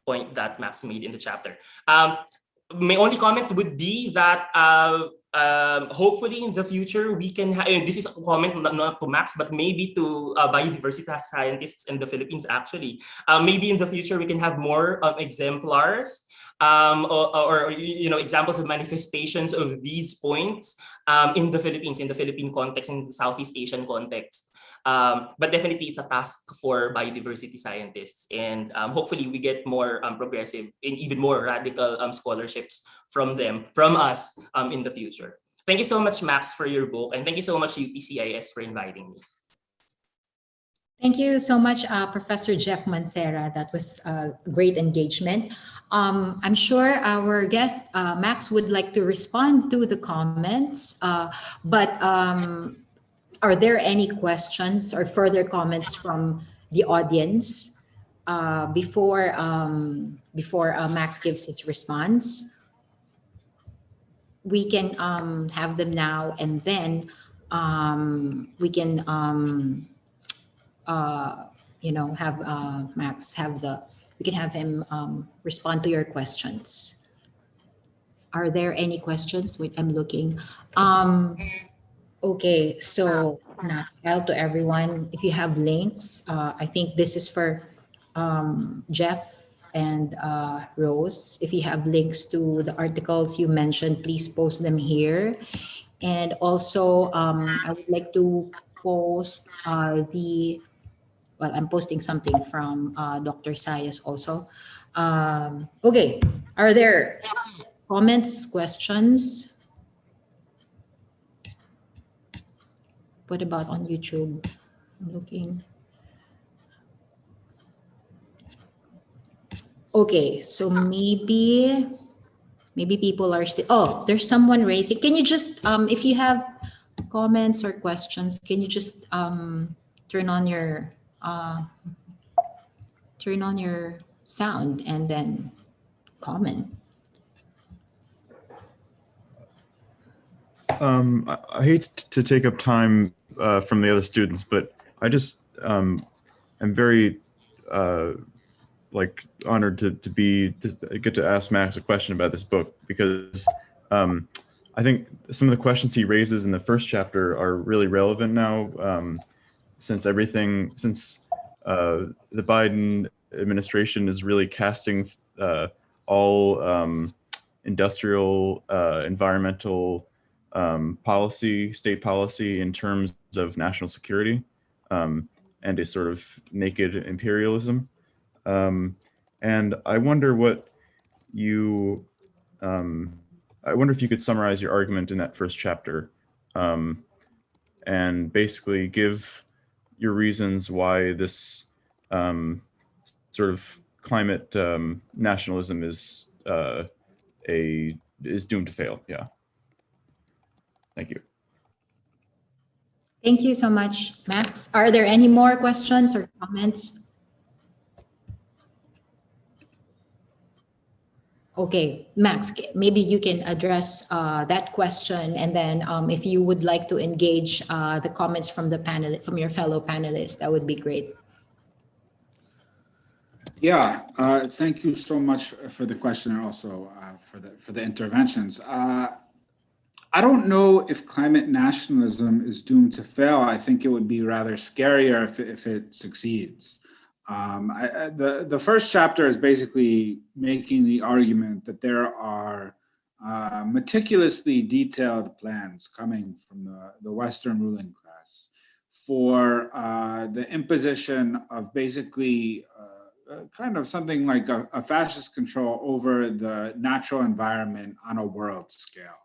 point that Max made in the chapter. My only comment would be that hopefully in the future we can this is a comment not to Max, but maybe to biodiversity scientists in the Philippines actually. Maybe in the future we can have more exemplars or examples of manifestations of these points in the Philippines, in the Philippine context, in the Southeast Asian context. But definitely it's a task for biodiversity scientists, and hopefully we get more progressive and even more radical scholarships from us in the future. Thank you so much, Max, for your book, and thank you so much, UPCIS, for inviting me. Thank you so much, Professor Jeff Mancera. That was a great engagement. I'm sure our guest, Max, would like to respond to the comments, but are there any questions or further comments from the audience before Max gives his response? We can have them now, and then we can have Max we can have him respond to your questions. Are there any questions? Wait, I'm looking. Okay, so Namaskar to everyone. If you have links, I think this is for Jeff and Rose. If you have links to the articles you mentioned, please post them here. And also, I would like to post I'm posting something from Dr. Sayas also. Okay, are there comments, questions? What about on YouTube? I'm looking. Okay, so maybe people are still. Oh, there's someone raising. Can you just, if you have comments or questions, can you just turn on your sound and then comment? I hate to take up time from the other students, but I just am very honored to get to ask Max a question about this book, because I think some of the questions he raises in the first chapter are really relevant now, since the Biden administration is really casting all industrial, environmental policy, state policy in terms of national security and a sort of naked imperialism. And I wonder if you could summarize your argument in that first chapter, and basically give your reasons why this sort of climate nationalism is is doomed to fail. Yeah. Thank you. Thank you so much, Max. Are there any more questions or comments? Okay, Max, maybe you can address that question, and then if you would like to engage the comments from the panel, from your fellow panelists, that would be great. Yeah, thank you so much for the question, and also for the interventions. I don't know if climate nationalism is doomed to fail. I think it would be rather scarier if it succeeds. The first chapter is basically making the argument that there are meticulously detailed plans coming from the Western ruling class for the imposition of basically kind of something like a fascist control over the natural environment on a world scale.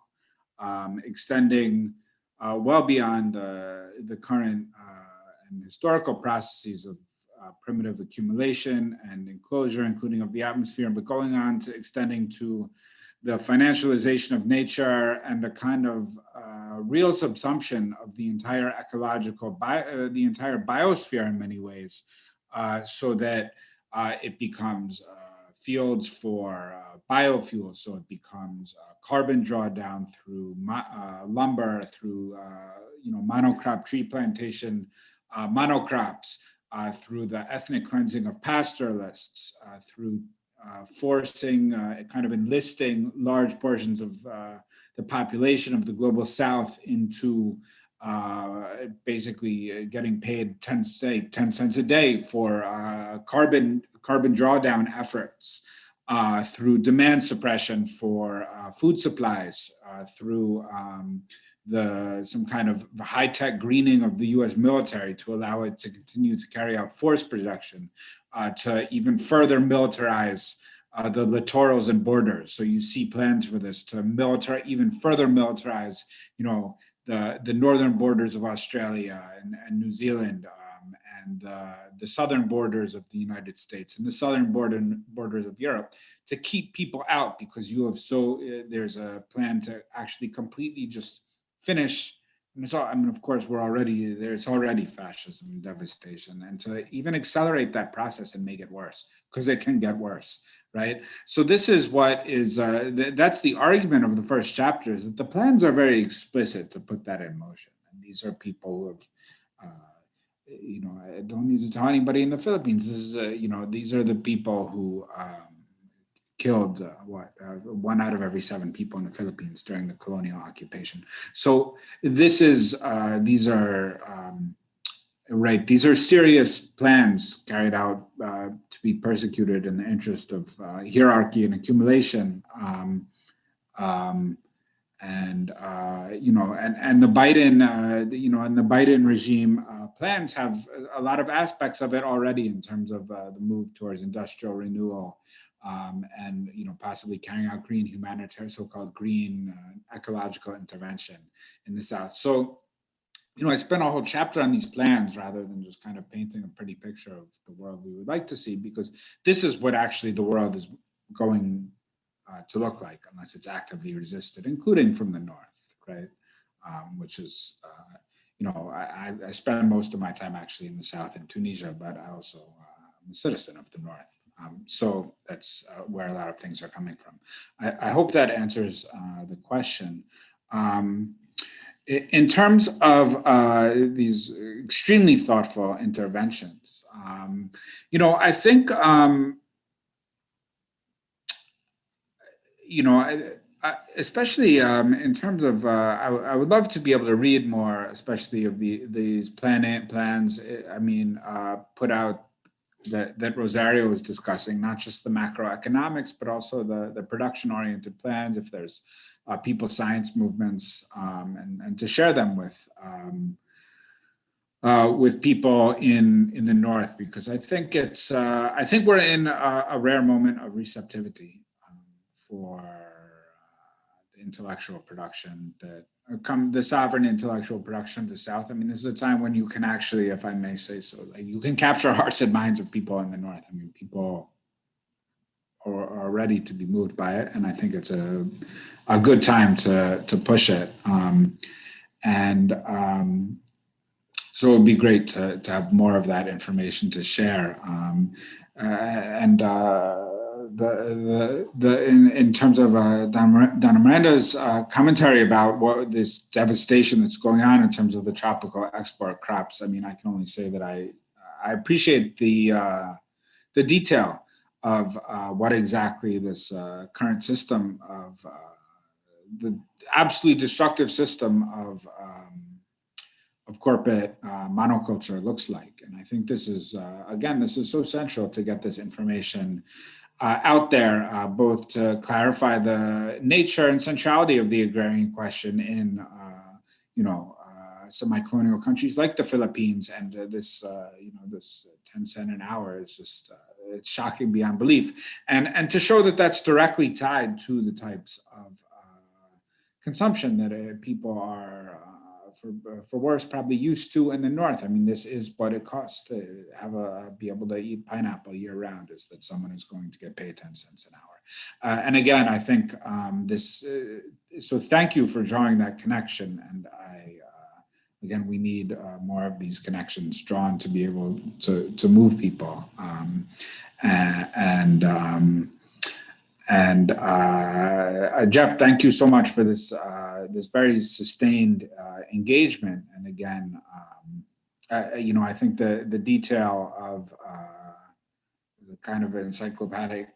Extending well beyond the current and historical processes of primitive accumulation and enclosure, including of the atmosphere, but going on to extending to the financialization of nature and a kind of real subsumption of the entire ecological, the entire biosphere in many ways, so that it becomes fields for biofuels, so it becomes carbon drawdown through lumber, through monocrop tree plantation, monocrops, through the ethnic cleansing of pastoralists, through forcing, kind of enlisting large portions of the population of the global South into basically getting paid 10 cents a day for carbon drawdown efforts, through demand suppression for food supplies, through some kind of high-tech greening of the US military to allow it to continue to carry out force projection, to even further militarize the littorals and borders. So you see plans for this to even further militarize, the northern borders of Australia and New Zealand, and the southern borders of the United States and the southern borders of Europe, to keep people out, because there's a plan to actually completely just finish. And it's all, I mean, of course, it's already fascism and devastation, and to even accelerate that process and make it worse, because it can get worse, right? So this is what is, that's the argument of the first chapter, is that the plans are very explicit to put that in motion. And these are people who have, I don't need to tell anybody in the Philippines, this is, these are the people who killed 1 out of every 7 people in the Philippines during the colonial occupation. So these are serious plans carried out to be persecuted in the interest of hierarchy and accumulation. And the Biden regime plans have a lot of aspects of it already, in terms of the move towards industrial renewal, and possibly carrying out green humanitarian, so-called green ecological intervention in the South. So I spent a whole chapter on these plans rather than just kind of painting a pretty picture of the world we would like to see, because this is what actually the world is going to look like unless it's actively resisted, including from the North, right? Which is, I spend most of my time actually in the South in Tunisia, but I also am a citizen of the North. So that's where a lot of things are coming from. I hope that answers the question. In terms of these extremely thoughtful interventions, I think, especially in terms of, I would love to be able to read more, especially of these plans. I mean, put out that Rosario was discussing, not just the macroeconomics, but also the production-oriented plans. If there's people science movements, and to share them with people in the North, because I think I think we're in a rare moment of receptivity for the intellectual production the sovereign intellectual production of the South. I mean, this is a time when you can actually, if I may say so, like, you can capture hearts and minds of people in the North. I mean, people or ready to be moved by it, and I think it's a good time to push it. So it would be great to have more of that information to share. In terms of Donna Miranda's commentary about what this devastation that's going on in terms of the tropical export crops, I mean, I can only say that I appreciate the detail of what exactly this current system of the absolutely destructive system of corporate monoculture looks like. And I think this is, again, this is so central to get this information out there, both to clarify the nature and centrality of the agrarian question in, semi-colonial countries like the Philippines. And this 10 cent an hour is just, it's shocking beyond belief. And to show that that's directly tied to the types of consumption that people are, for worse, probably used to in the North. I mean, this is what it costs to be able to eat pineapple year round, is that someone is going to get paid 10 cents an hour. And again, I think so thank you for drawing that connection. And again, we need more of these connections drawn to be able to move people. Jeff, thank you so much for this this very sustained engagement. And again, I think the detail of the kind of encyclopedic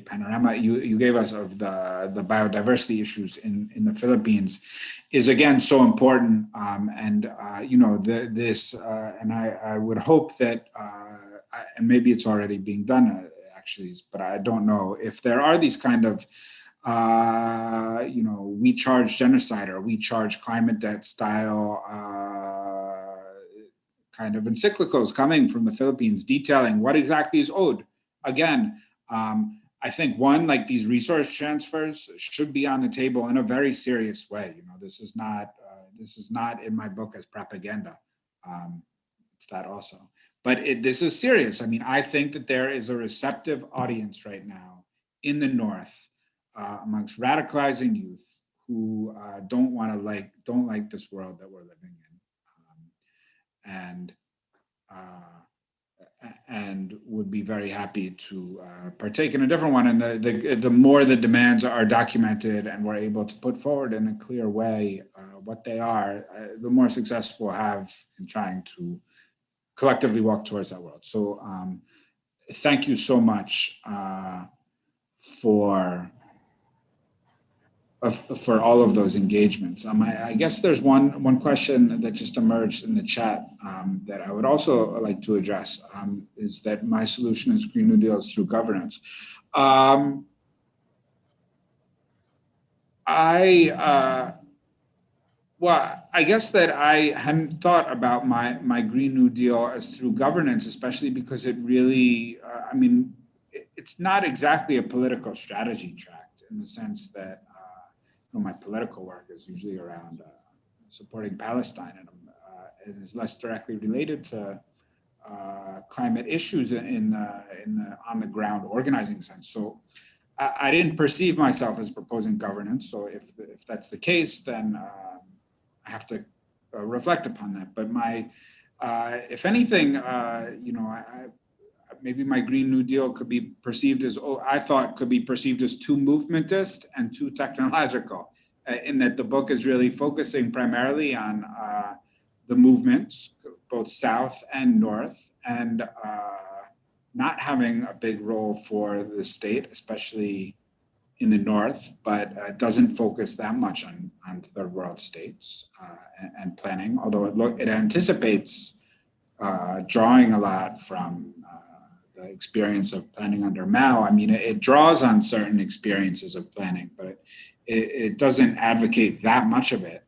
panorama you gave us of the biodiversity issues in the Philippines is again so important. And I would hope that, and maybe it's already being done. But I don't know if there are these kind of, we charge genocide or we charge climate debt style kind of encyclicals coming from the Philippines detailing what exactly is owed. Again, I think like these resource transfers should be on the table in a very serious way. This is not in my book as propaganda. It's that also. But this is serious. I mean, I think that there is a receptive audience right now in the North amongst radicalizing youth who don't like this world that we're living in, and would be very happy to partake in a different one. And the more the demands are documented and we're able to put forward in a clear way what they are, the more success we'll have in trying to collectively walk towards that world. So thank you so much for all of those engagements. I guess there's one question that just emerged in the chat that I would also like to address, is that my solution is Green New Deal through governance. Well, I guess that I hadn't thought about my Green New Deal as through governance, especially because it really, it's not exactly a political strategy tract in the sense that my political work is usually around supporting Palestine, and it is less directly related to climate issues in the on the ground organizing sense. So I didn't perceive myself as proposing governance. So if that's the case, then I have to reflect upon that. But if anything, maybe my Green New Deal could be perceived as, could be perceived as too movementist and too technological, in that the book is really focusing primarily on the movements, both South and North, and not having a big role for the state, especially in the North, but doesn't focus that much on third world states and planning, although it anticipates drawing a lot from the experience of planning under Mao. I mean, it draws on certain experiences of planning, but it doesn't advocate that much of it.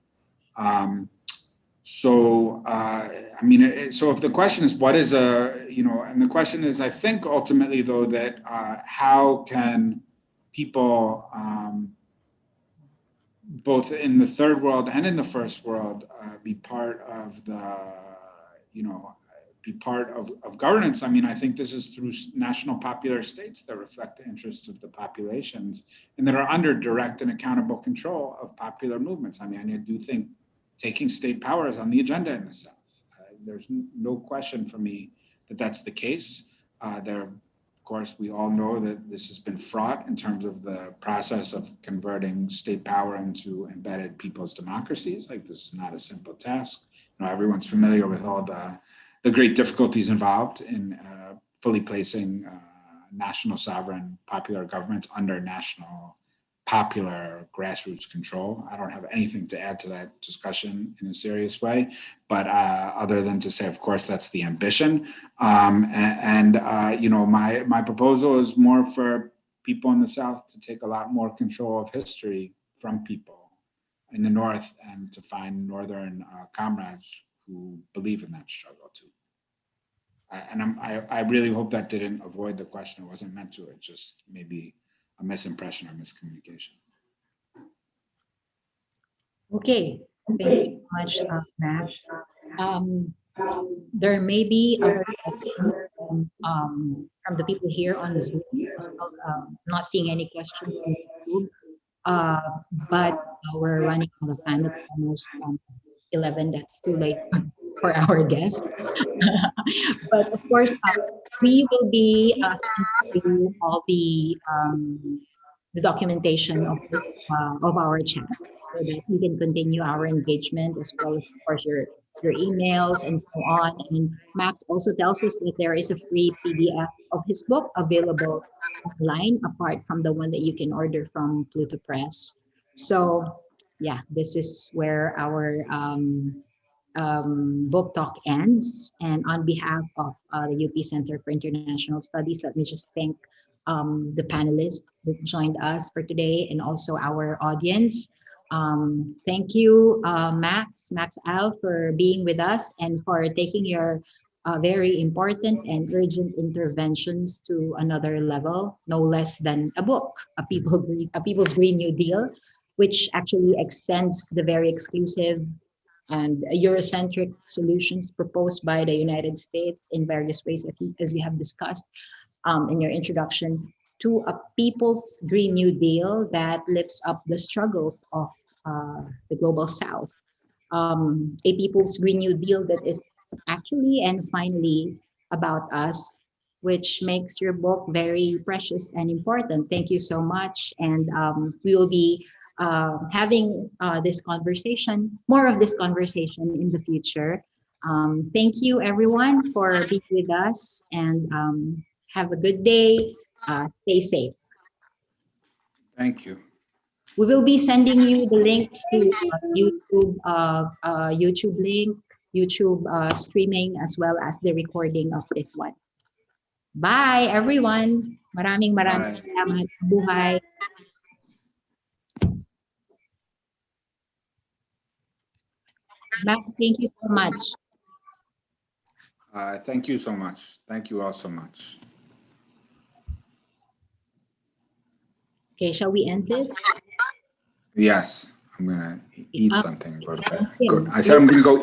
So if the question is what is and the question is, I think ultimately though, that how can people, both in the third world and in the first world, be part of the, be part of governance. I mean, I think this is through national popular states that reflect the interests of the populations and that are under direct and accountable control of popular movements. I mean, I do think taking state power is on the agenda in the South. There's no question for me that that's the case. Of course, we all know that this has been fraught in terms of the process of converting state power into embedded people's democracies. Like, this is not a simple task. Everyone's familiar with all the great difficulties involved in fully placing national sovereign popular governments under national popular grassroots control. I don't have anything to add to that discussion in a serious way, but other than to say, of course, that's the ambition. My proposal is more for people in the South to take a lot more control of history from people in the North and to find Northern comrades who believe in that struggle too. I really hope that didn't avoid the question. It wasn't meant to. It just maybe a misimpression or miscommunication. Okay, thank you so much, Max. There may be other questions from the people here on Zoom. I'm not seeing any questions on YouTube, but we're running out of time. It's almost 11. That's too late for our guest. But of course, we will be sending you all the documentation of this of our chat so that we can continue our engagement, as well as, of course, your emails and so on. And Max also tells us that there is a free PDF of his book available online, apart from the one that you can order from Pluto Press. So yeah, this is where our book talk ends. And on behalf of the UP Center for International Studies, let me just thank the panelists that joined us for today and also our audience. Thank you, Max Al, for being with us and for taking your very important and urgent interventions to another level, no less than a book, a People's Green New Deal, which actually extends the very exclusive and Eurocentric solutions proposed by the United States in various ways, as we have discussed in your introduction, to a People's Green New Deal that lifts up the struggles of the Global South. A People's Green New Deal that is actually and finally about us, which makes your book very precious and important. Thank you so much. And we will be having this conversation, more of this conversation in the future. Thank you, everyone, for being with us, and have a good day. Stay safe. Thank you. We will be sending you the links to YouTube link, YouTube streaming, as well as the recording of this one. Bye, everyone. Maraming salamat. Buhay. Max, thank you so much. Thank you so much. Thank you all so much. Okay, shall we end this? Yes, I'm gonna eat something. I said Okay. I'm gonna go